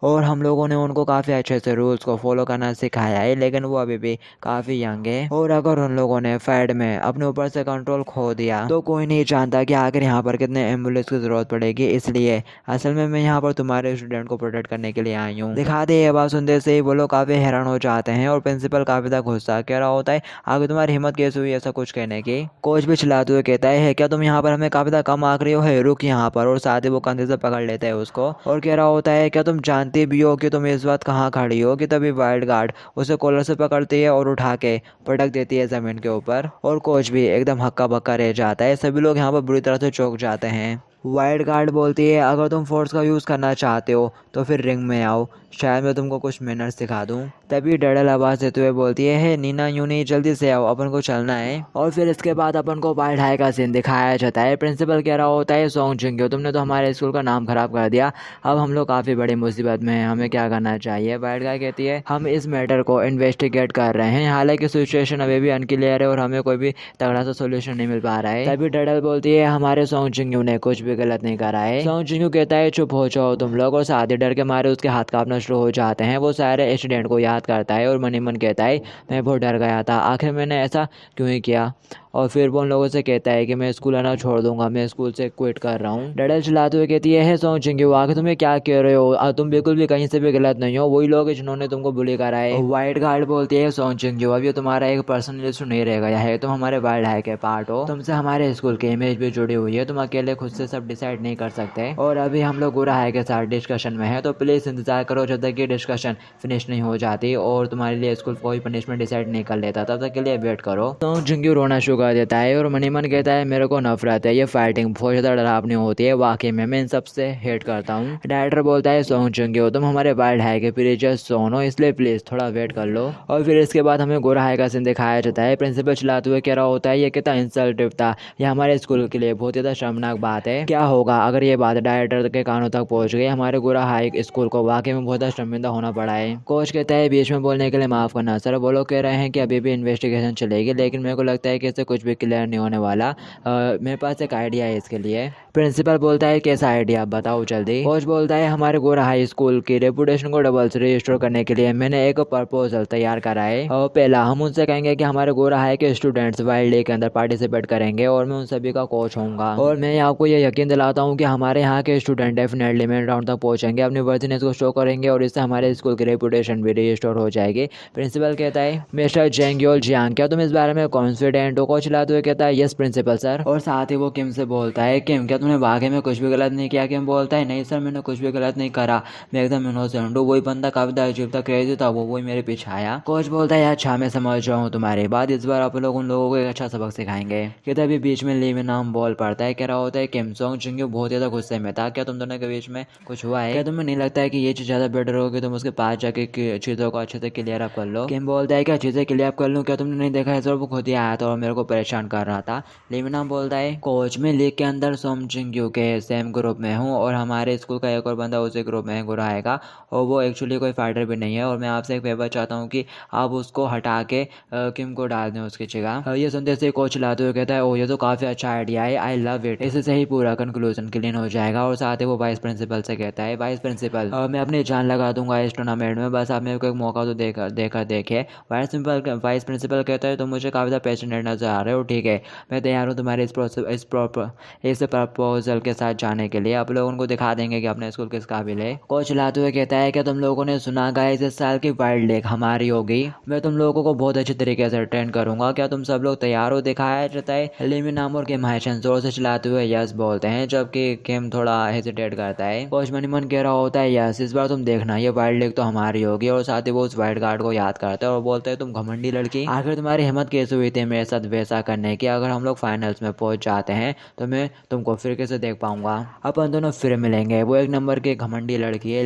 और हम लोगों ने उनको काफ़ी अच्छे से रूल्स को फॉलो करना सिखाया है, लेकिन वो अभी भी काफ़ी यंग है, और अगर उन लोगों ने फाइट में अपने ऊपर से कंट्रोल खो दिया तो कोई नहीं जानता कि आखिर यहाँ पर कितने एम्बुलेंस की ज़रूरत पड़ेगी, इसलिए असल में मैं यहाँ पर तुम्हारे स्टूडेंट को प्रोटेक्ट करने के लिए आई हूँ। दिखा दे ये बात सुनते से ही वो लोग काफ़ी हैरान हो जाते हैं और प्रिंसिपल काफ़ी ज़्यादा गुस्सा कह रहा होता है आगे तुम्हारी हिम्मत कैसे हुई ऐसा कुछ कहने की। कोच भी चिल्लाते हुए कहता है क्या तुम यहाँ पर हमें काफ़ी ज़्यादा कम आंक रही हो, है रुक यहाँ पर, और साथ ही वो कंधे से पकड़ लेता है उसको और कह रहा होता है क्या तुम जानती भी हो कि तुम इस बात कहाँ खड़ी हो, कि तभी वाइल्ड गार्ड उसे कॉलर से पकड़ती है और उठा के पटक देती है जमीन के ऊपर, और कोच भी एकदम हक्का बक्का रह जाता है। सभी लोग यहाँ पर बुरी तरह से चौंक जाते हैं। वाइल्ड गार्ड बोलती है अगर तुम फोर्स का यूज़ करना चाहते हो तो फिर रिंग में आओ, शायद मैं तुमको कुछ मैनर्स सिखा दूं। तभी डडल आवाज़ देते हुए बोलती है हे नीना यूं नहीं जल्दी से आओ अपन को चलना है, और फिर इसके बाद अपन को वाइल्ड हाई का सीन दिखाया जाता है। प्रिंसिपल कह रहा होता है सोंग चिंग तुमने तो हमारे स्कूल का नाम खराब कर दिया, अब हम लोग काफ़ी बड़ी मुसीबत में हैं, हमें क्या करना चाहिए। वाइल्ड गाय कहती है हम इस मैटर को इन्वेस्टिगेट कर रहे हैं, हालांकि सिचुएशन अभी भी अनक्लियर है और हमें कोई भी तगड़ा सा सोल्यूशन नहीं मिल पा रहा है। तभी डडल बोलती है हमारे सोंग चिंग ने कुछ भी गलत नहीं करा है। सोंग चिंग कहता है चुप हो जाओ तुम लोग, और साथ ही डर के मारे उसके हाथ कांपना शुरू हो जाते हैं। वो सारे इंसिडेंट को याद करता है और मन ही मन कहता है मैं बहुत डर गया था, आखिर मैंने ऐसा क्यों ही किया, और फिर वो उन लोगों से कहता है कि मैं स्कूल आना छोड़ दूंगा, मैं स्कूल से क्विट कर रहा हूँ। डडल चिल्लाते हुए कहती है सोंग चिंग आखिर तुम्हें क्या कह रहे हो, तुम बिल्कुल भी कहीं से भी गलत नहीं हो, वही लोग जिन्होंने तुमको बुली करा है। वाइट गार्ड बोलती है सोंग चिंग अब ये तुम्हारा एक पर्सनल इशू नहीं रह गया है, तुम हमारे वाइल्ड हाई के पार्ट हो, तुमसे हमारे स्कूल की इमेज भी जुड़ी हुई है, तुम अकेले खुद से सब डिसाइड नहीं कर सकते, और अभी हम लोग गोरा हाई के साथ डिस्कशन में है, तो प्लीज़ इंतजार करो जब तक ये डिस्कशन फिनिश नहीं हो जाती। थी और तुम्हारे लिए स्कूल कोई पनिशमेंट डिसाइड नहीं कर लेता, तब तक के लिए वेट करो। तो जिंगू रोना शुरू कर देता है और मनी मन कहता है मेरे को नफरत है, ये फाइटिंग बहुत ज़्यादा डरावनी होती है, वाकई में मैं इन सबसे हेट करता हूँ। डायरेक्टर बोलता है सॉन्ग जिंगू तुम हमारे वाइल्ड हाई के प्लीज जस्ट सुनो, इसलिए प्लीज़ थोड़ा वेट कर लो। और फिर इसके बाद हमें गोरा हाई का सीन दिखाया जाता है। प्रिंसिपल चिल्लाते हुए कह रहा होता है ये कितना इंसल्टिव था, ये हमारे स्कूल के लिए बहुत ज़्यादा शर्मनाक बात है। क्या होगा अगर ये बात डायरेक्टर के कानों तक पहुंच गई, हमारे गोरा हाई स्कूल को वाकई में बहुत ज़्यादा शर्मिंदा होना पड़ा है। कोच कहता है बीच में बोलने के लिए माफ़ करना सर, वो लोग कह रहे हैं कि अभी भी इन्वेस्टिगेशन चलेगी, लेकिन मेरे को लगता है कि इससे कुछ भी क्लियर नहीं होने वाला। मेरे पास एक आइडिया है इसके लिए। प्रिंसिपल बोलता है कैसा आइडिया बताओ जल्दी। कोच बोलता है हमारे गोरा हाई स्कूल की रेपुटेशन को डबल से रिस्टोर करने के लिए मैंने एक प्रपोजल तैयार करा है। और पहला हम उनसे कहेंगे कि हमारे गोरा हाई के स्टूडेंट्स वाइल्ड डे के अंदर पार्टिसिपेट करेंगे और मैं उन सभी का कोच होऊंगा। और मैं आपको ये यकीन दिलाता हूँ कि हमारे यहाँ के स्टूडेंट डेफिनेटली मेन राउंड तक पहुँचेंगे, अपनी वर्दीनेस को शो करेंगे और इससे हमारे स्कूल की रेपुटेशन भी रिस्टोर हो जाएगी। प्रिंसिपल कहता है मिस्टर जेंग्योल जियांग क्या तुम इस बारे में कॉन्फिडेंट हो? कोच चिल्लाते हुए कहता है यस प्रिंसिपल सर। और साथ ही वो किम से बोलता है किम क्या तुमने वाकई में कुछ भी गलत नहीं किया? किम बोलता है नहीं सर मैंने कुछ भी गलत नहीं करा, मैं एकदम इनोसेंट हूँ, वही बंदा काफी अजीब था क्रेजी था वही मेरे पीछे आया। कोच बोलता है अच्छा मैं समझ रहा हूँ तुम्हारी बात, इस बार आप लोग उन लोगों को एक अच्छा सबक सिखाएंगे। कहता है बीच में ली में नाम बॉल पड़ता है, कह रहा होता है किम सॉन्ग जिंगू बहुत ज़्यादा गुस्से में था, क्या तुम दोनों के बीच में कुछ हुआ है? क्या तुम्हें नहीं लगता है कि ये चीज़ ज़्यादा बेटर होगी तुम उसके पास जाके चीज़ों को अच्छे से क्लियर अप कर लो? किम बोलता है क्या चीज़ें क्लियर अप कर लूँ? क्या तुमने नहीं देखा है सर वो खुद ही आया था और मेरे को परेशान कर रहा था। लीमिना बोलता है कोच में लीग के अंदर सोम जिंगू के सेम ग्रुप में हूँ और हमारे स्कूल का एक और बंदा उसी ग्रुप में है गोरा आएगा और वो एक्चुअली कोई फाइटर भी नहीं है और मैं आपसे एक फेवर चाहता हूँ कि आप उसको हटा के किम को डाल दें उसकी जगह। ये सुनते से कोच लाते हुए कहता है ओ ये तो काफ़ी अच्छा आइडिया है, आई लव इट, इससे ही पूरा कंक्लूजन क्लीन हो जाएगा। और साथ ही वो वाइस प्रिंसिपल से कहता है वाइस प्रिंसिपल मैं अपनी जान लगा दूंगा इस टूर्नामेंट में, बस आप मेरे को एक मौका तो देखिए। वाइस प्रिंसिपल कहता है तो मुझे काफ़ी ज़्यादा पैशनेट नजर आ रहे हो, ठीक है मैं तैयार हूँ तुम्हारे इस प्रपोजल के साथ जाने के लिए, आप लोग उनको दिखा देंगे कि अपने स्कूल किस काबिल है। कोच लाते हुए कहता है कि तुम लोगों ने सुना गाइस इस साल की वाइल्ड लेग हमारी होगी, मैं तुम लोगों को बहुत अच्छे तरीके से ट्रेन करूंगा, क्या तुम सब लोग तैयार हो? दिखाया जाता है लिमी नाम और किम हाइशन जोर से चलाते हुए यस बोलते हैं, जबकि किम थोड़ा हेजिटेट करता है। कोच मनी मन कह रहा होता है यस इस बार तुम देखना ये वाइल्ड लेग तो हमारी होगी। और साथ ही वो उस वाइल्ड कार्ड को याद करता है और बोलते हैं तुम घमंडी लड़की, आखिर तुम्हारी हिम्मत कैसे हुई थी मेरे साथ वैसा करने की? अगर हम लोग फाइनल्स में पहुंच जाते हैं तो मैं तुमको फिर कैसे देख पाऊंगा, अपन दोनों फिर मिलेंगे। वो एक नंबर की घमंडी लड़की है,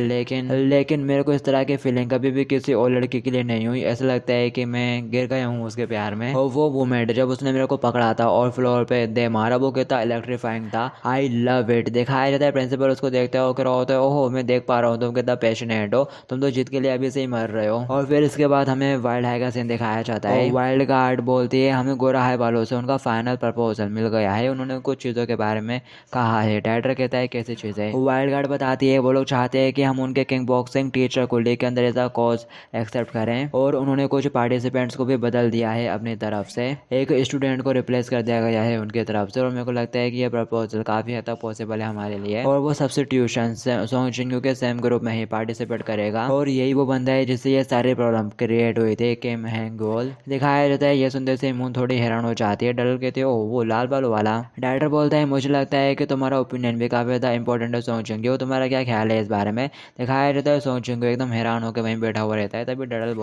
लेकिन मेरे को इस तरह की फीलिंग कभी भी किसी और लड़की के लिए नहीं हुई, ऐसा लगता है कि मैं गिर गया हूँ उसके प्यार में। और वो मोमेंट जब उसने मेरे को पकड़ा था और फ्लोर पे दे मारा वो कितना इलेक्ट्रीफाइंग था, आई लव इट। दिखाया जाता है प्रिंसिपल उसको देखता है और कह रहा होता है ओहो मैं देख पा रहा हूँ तुम कितना पैशनेट हो, तुम तो जीत के लिए अभी से ही मर रहे हो। और फिर इसके बाद हमें वाइल्ड हाई का सीन दिखाया जाता है। वाइल्ड गार्ड बोलती है हमें गोरा हाई वालों से उनका फाइनल प्रपोजल मिल गया है, उन्होंने कुछ चीज़ों के बारे में कहा है। डायरेक्टर कहता है कैसी चीज़ें? वाइल्ड गार्ड बताती है वो लोग चाहते हैं कि हम उनके किंग बॉक्सिंग टीचर को लेकर अंदर ऐसा कॉज एक्सेप्ट करें और उन्होंने कुछ पार्टिसिपेंट्स को भी बदल दिया है अपनी तरफ से, एक स्टूडेंट को रिप्लेस कर दिया गया है उनकी तरफ से। और मेरे को लगता है कि यह प्रपोजल काफ़ी हद तक पॉसिबल है हमारे लिए और वो सब्स्टिट्यूशन सॉन्ग जिंगू के सेम ग्रुप में ही पार्टिसिपेट करेगा और यही वो बंदा है जिससे ये सारे प्रॉब्लम क्रिएट हुई थी किम हैंगोल। दिखाया जाता है ये सुनते से मून थोड़ी हैरान हो जाती है। डर कहते हो वो लाल बालों वाला। डायरेक्टर बोलता है मुझे लगता है कि तुम्हारा ओपिनियन भी काफ़ी ज़्यादा इंपॉर्टेंट है सॉन्ग जिंगू, तुम्हारा क्या ख्याल है इस बारे में? दिखाया जाता है सॉन्ग जिंगू एकदम हैरान होकर वहीं बैठा हुआ रहता है। तभी डडल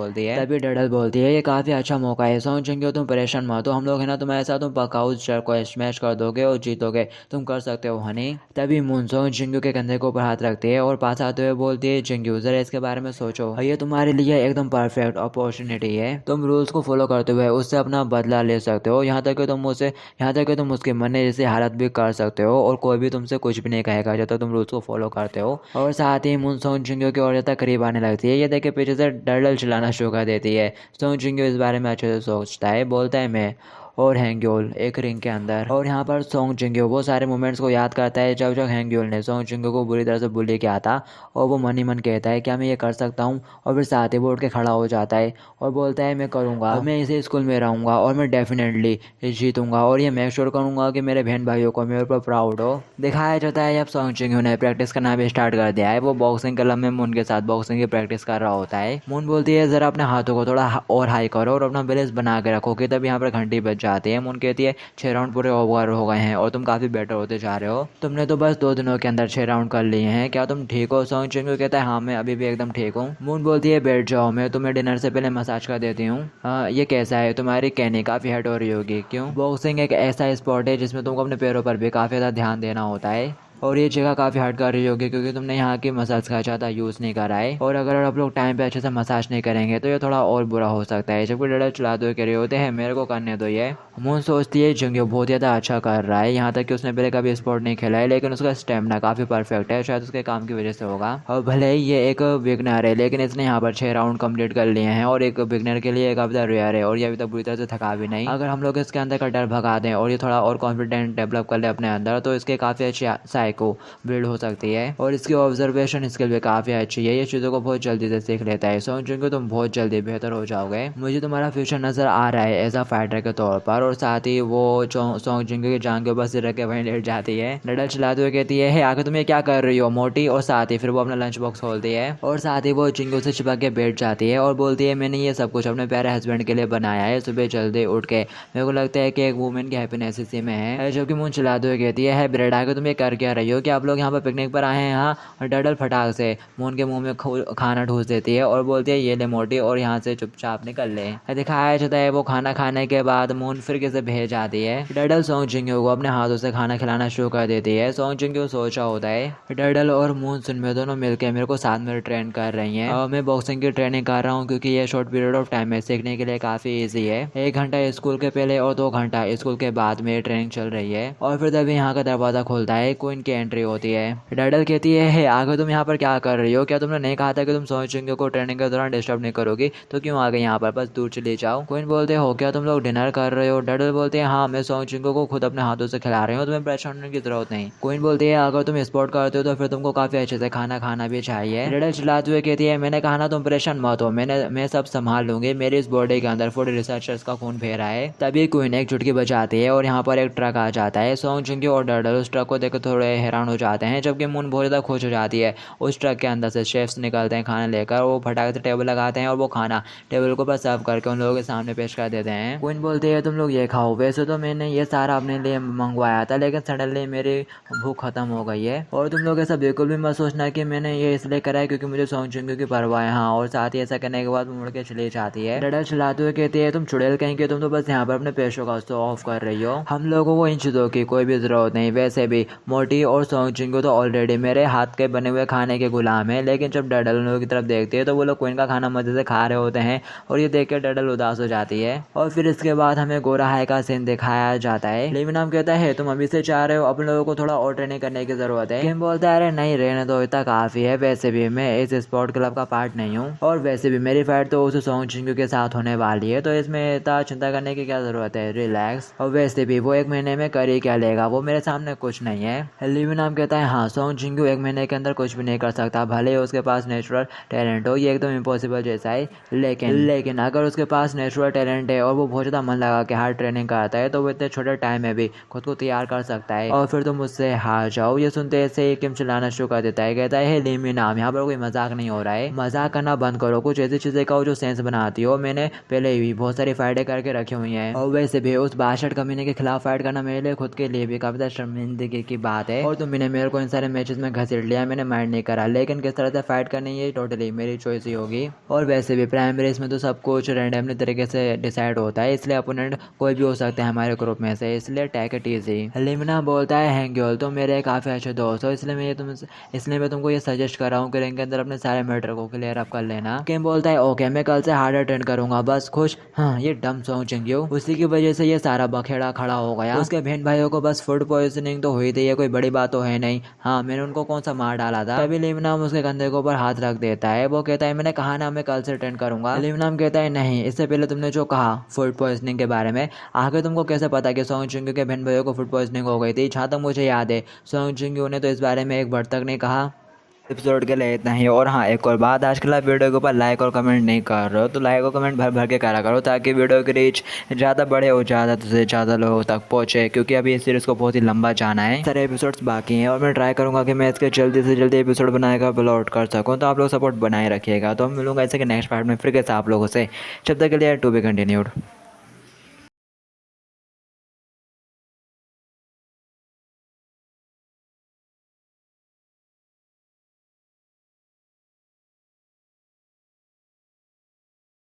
बोलती है ये काफ़ी अच्छा मौका है सॉन्ग जिंगू, तुम परेशान मत हो, हम लोग है ना तुम्हारे साथ, तुम पक्का उस चर को स्मैश कर दोगे और जीतोगे, तुम कर सकते हो हनी। तभी मून सॉन्ग जिंगू के कंधे के ऊपर हाथ रखती है और पास आते हुए बोलती है जिंगू जरा इसके बारे में सोचो, ये तुम्हारे लिए एकदम परफेक्ट अपॉर्चुनिटी है, तुम रूल्स को फॉलो करते हुए उससे अपना बदला ले सकते हो, यहाँ तक कि तुम उसके मरने जैसी हालत भी कर सकते हो और कोई भी तुमसे कुछ भी नहीं कहेगा जब तक तुम रूल्स को फॉलो करते हो। और साथ ही मून सॉन्ग जिंगू की और ज़्यादा करीब आने लगती है। ये देख के पीछे से डडल चलाना शुरू कर देती है। सॉन्ग जिंगू इस बारे में अच्छे से सोचता है, बोलता है मैं और हैंग्योल एक रिंग के अंदर। और यहाँ पर सॉन्ग जिंगू वो सारे मोमेंट्स को याद करता है जब हैंग्योल ने सॉन्ग जिंगू को बुरी तरह से बुली किया था और वो मन ही मन कहता है क्या मैं ये कर सकता हूँ? और फिर साथ ही वो उठ के खड़ा हो जाता है और बोलता है मैं करूँगा, मैं इसी स्कूल में रहूँगा और मैं डेफिनेटली जीतूंगा और ये मेक श्योर करूँगा कि मेरे बहन भाइयों को मेरे ऊपर प्राउड हो। दिखाया जाता है अब सॉन्ग जिंगू ने प्रैक्टिस करना भी स्टार्ट कर दिया है। वो बॉक्सिंग क्लब में मून के साथ बॉक्सिंग की प्रैक्टिस कर रहा होता है। मून बोलती है ज़रा अपने हाथों को थोड़ा और हाई करो और अपना बैलेंस बना के रखो कि तब यहाँ पर घंटी बज जाती है। मून कहती है 6 राउंड पूरे ओवर हो गए हैं और तुम काफ़ी बेटर होते जा रहे हो, तुमने तो बस 2 दिनों के अंदर 6 राउंड कर लिए हैं, क्या तुम ठीक हो? सॉन्ग जिंग कहता है हाँ मैं अभी भी एकदम ठीक हूँ। मून बोलती है बैठ जाओ, मैं तुम्हें डिनर से पहले मसाज कर देती हूँ। ये कैसा है? तुम्हारी कहनी काफ़ी हट हो रही होगी। क्यों? बॉक्सिंग एक ऐसा स्पोर्ट है जिसमें तुमको अपने पैरों पर भी काफ़ी ज़्यादा ध्यान देना होता है और ये जगह काफ़ी हट कर रही होगी क्योंकि तुमने यहाँ की मसाज का ज़्यादा यूज़ नहीं करा है और अगर आप लोग टाइम पे अच्छे से मसाज नहीं करेंगे तो ये थोड़ा और बुरा हो सकता है। जबकि डडल चलाते हुए कह रहे होते हैं मेरे को करने दो ये। मून सोचती है जिंग्यो बहुत ज़्यादा अच्छा कर रहा है, यहाँ तक कि उसने पहले कभी स्पोर्ट नहीं खेला है लेकिन उसका स्टेमिना काफ़ी परफेक्ट है, शायद उसके काम की वजह से होगा। और भले ही ये एक बिगनर है लेकिन इसने यहाँ पर 6 राउंड कंप्लीट कर लिए हैं और एक बिगनर के लिए काफ़ी रेयर है और ये अभी तक बुरी तरह से थका भी नहीं। अगर हम लोग इसके अंदर का डर भगा दें और ये थोड़ा और कॉन्फिडेंट डेवलप कर ले अपने अंदर तो इसके काफ़ी अच्छी साइको बिल्ड हो सकती है और इसकी ऑब्जर्वेशन स्किल भी काफ़ी अच्छी है, ये चीज़ों को बहुत जल्दी से सीख लेता है। सॉन्ग जिंग्यो तुम बहुत जल्दी बेहतर हो जाओगे, मुझे तुम्हारा फ्यूचर नज़र आ रहा है एज अ फाइटर के तौर पर। और साथ ही वो सॉन्ग जिंग्यो की जान के ऊपर सिर रख के वहीं लेट जाती है। डडल चलाते हुए कहती है आगे तुम ये क्या कर रही हो मोटी, और साथ ही फिर वो अपना लंच बॉक्स खोलती है और साथ ही वो जिंग्यो से चिपक के बैठ जाती है और बोलती है मैंने ये सब कुछ अपने प्यारे हस्बैंड के लिए बनाया है, सुबह जल्दी उठ के। मेरे को लगता है कि एक वुमेन की हैप्पीनेस इसी में है। जबकि मुंह चलाते हुए कहती है ब्रेड आगे तुम ये कर क्या रही हो, कि आप लोग यहाँ पर पिकनिक पर आए हैं यहाँ? और डडल फटाक से मून के मुंह में खाना ठूस देती है और बोलती है ये ले मोटी और यहाँ से चुपचाप निकल ले। दिखाया जाता है वो खाना खाने के बाद मून फिर किसे भेज जाती है। डडल सॉन्ग जिंग्यो को अपने हाथों से खाना खिलाना शुरू कर देती है। सॉन्ग जिंग्यो सोचा होता है डडल और मून सुनमे दोनों मिलकर मेरे को साथ में ट्रेन कर रही हैं और मैं बॉक्सिंग की ट्रेनिंग कर रहा हूँ क्योंकि ये शॉर्ट पीरियड ऑफ टाइम में सीखने के लिए काफ़ी ईजी है। 1 घंटा स्कूल के पहले और 2 घंटा स्कूल के बाद में ट्रेनिंग चल रही है। और फिर तभी यहाँ का दरवाज़ा खुलता है, क्वीन की एंट्री होती है। डडल कहती है आगे तुम यहाँ पर क्या कर रही हो, क्या तुमने नहीं कहा था कि तुम सॉन्ग जिंग्यो को ट्रेनिंग के दौरान डिस्टर्ब नहीं करोगी, तो क्यों आ गए यहाँ पर? बस दूर चले जाओ। क्वीन बोलते हो क्या तुम लोग डिनर कर रहे हो? डडल बोलते हैं हाँ मैं सॉन्ग जिंग्यो को खुद अपने हाथों से खिला रही हूँ, तुम्हें परेशान होने की जरूरत नहीं। क्वीन बोलती है अगर तुम स्पोर्ट करते हो तो फिर तुमको काफी अच्छे से खाना खाना भी चाहिए। डडल चिल्लाते हुए कहती है मैंने कहा ना तुम परेशान मत हो, मैं सब संभाल लूंगी, मेरी इस बॉडी के अंदर फूड रिसर्चर्स का खून फेरा है। तभी क्वीन एक चुटकी बजाती है और यहाँ पर एक ट्रक आ जाता है। सॉन्ग जिंग्यो और डडल उस ट्रक को देखकर थोड़े हैरान हो जाते हैं जबकि मून बहुत ज़्यादा खुश हो जाती है। उस ट्रक के अंदर से शेफ्स निकलते हैं खाना लेकर, वो फटाक से टेबल लगाते हैं और वो खाना टेबल के ऊपर सर्व करके उन लोगों के सामने पेश कर देते हैं। क्वीन बोलती है तुम लोग ये खाओ, वैसे तो मैंने ये सारा अपने लिए मंगवाया था लेकिन सडनली मेरी भूख खत्म हो गई है और तुम लोग ऐसा बिल्कुल भी मत सोचना कि मैंने ये इसलिए करा है क्योंकि मुझे सॉन्ग जिंग्यो की परवाह है। हाँ और साथ ही ऐसा करने के बाद मुड़ के चली जाती है। डडल चिल्लाते हुए कहती है तुम चुड़ैल कहीं के, तुम तो बस यहाँ पर अपने पैसों का शो ऑफ कर रही हो, हम लोगों को इन चीज़ों की कोई भी जरूरत नहीं। वैसे भी मोटी और सॉन्ग जिंग्यो तो ऑलरेडी मेरे हाथ के बने हुए खाने के गुलाम है। लेकिन जब डडल उन लोगों की तरफ देखती है तो वो लोग क्वीन का खाना मजे से खा रहे होते हैं और ये देख कर डडल उदास हो जाती है। और फिर इसके बाद हमें गोरा हाई का सीन दिखाया जाता है। लेविन नाम कहता है तुम अभी से चाह रहे हो, अपने लोगों को थोड़ा और ट्रेनिंग करने की जरूरत है। किम बोलता है अरे नहीं रहने दो, इतना काफी है, वैसे भी मैं इस स्पोर्ट क्लब का पार्ट नहीं हूँ और वैसे भी मेरी फाइट तो उस सॉन्ग जिंग्यो के साथ होने वाली है, तो इसमें इतना चिंता करने की क्या जरूरत है, रिलैक्स। और वैसे भी वो 1 महीने में कर ही क्या लेगा, वो मेरे सामने कुछ नहीं है। लेविन नाम कहता है हाँ सॉन्ग जिंग्यो 1 महीने के अंदर कुछ भी नहीं कर सकता, भले उसके पास नेचुरल टैलेंट हो, ये एकदम इम्पॉसिबल जैसा है। लेकिन अगर उसके पास नेचुरल टैलेंट है और वो बहुत ज़्यादा मन लगा के हार्ड ट्रेनिंग करता है तो वो इतने छोटे टाइम में भी खुद को तैयार कर सकता है और फिर तुम मुझसे हार जाओ। ये सुनते ऐसे ही किम चिल्लाना शुरू कर देता है, कहता है लिमी नाम यहाँ पर कोई मजाक नहीं हो रहा है, मजाक करना बंद करो, कुछ ऐसी चीज़ें कहो जो सेंस बनाती हो, मैंने पहले भी बहुत सारी फाइटें करके रखी हुई हैं और वैसे भी उस बाशट कमीने के खिलाफ फाइट करना मेरे लिए खुद के लिए भी काफ़ी शर्मिंदगी की बात है और तुमने मेरे को इन सारे मैचेस में घसीट लिया, मैंने माइंड नहीं करा, लेकिन किस तरह से फाइट करनी है ये टोटली मेरी चॉइस ही होगी। और वैसे भी प्राइम रेस में तो सब कुछ रैंडमली तरीके से डिसाइड होता है, इसलिए अपोनेंट कोई भी हो सकता है हमारे ग्रुप में से, इसलिए टेक इट इजी। लिमिना बोलता है हैंग्योल तो मेरे काफ़ी अच्छे दोस्त हो, इसलिए मैं तुमको ये सजेस्ट कर रहा हूँ कि रिंग के अंदर अपने सारे मैटर को क्लियर अप कर लेना। किम बोलता है ओके मैं कल से हार्डर ट्रेन करूंगा, बस खुश। हाँ ये डम सॉन्ग जिंग्यो, उसी की वजह से ये सारा बखेड़ा खड़ा हो गया, उसके बहन भाइयों को बस फूड पॉइजनिंग तो हुई थी, ये कोई बड़ी बात तो है नहीं। हाँ मैंने उनको कौन सा मार डाला था। तभी लिमनाम उसके कंधे के ऊपर हाथ रख देता है, वो कहता है मैंने कहा ना मैं कल से ट्रेन करूंगा। लिमनाम कहता है नहीं, इससे पहले तुमने जो कहा फूड पॉइजनिंग के बारे में, आगे तुमको कैसे पता कि सॉन्ग जिंग्यो के बहन भाइयों को फूड पॉइजनिंग हो गई थी? जहाँ तक मुझे याद है सॉन्ग जिंग्यो ने तो इस बारे में एक वर्ड तक नहीं कहा। एपिसोड के लिए इतना ही। और हाँ एक और बात, आजकल आप वीडियो के ऊपर लाइक और कमेंट नहीं कर रहे हो तो लाइक और कमेंट भर भर के करा करो ताकि वीडियो की रीच ज़्यादा बढ़े और ज़्यादा से ज़्यादा लोगों तक पहुँचे, क्योंकि अभी इस सीरीज़ को बहुत ही लंबा जाना है, सारे एपिसोड्स बाकी हैं और मैं ट्राई करूँगा कि मैं इसके जल्दी से जल्दी एपिसोड बनाएगा अपलोड कर सकूँ, तो आप लोग सपोर्ट बनाए रखिएगा। तो हम मिलूंगा ऐसे कि नेक्स्ट पार्ट में फिर कैसे आप लोगों से, जब तक के लिए टू बी कंटिन्यूड।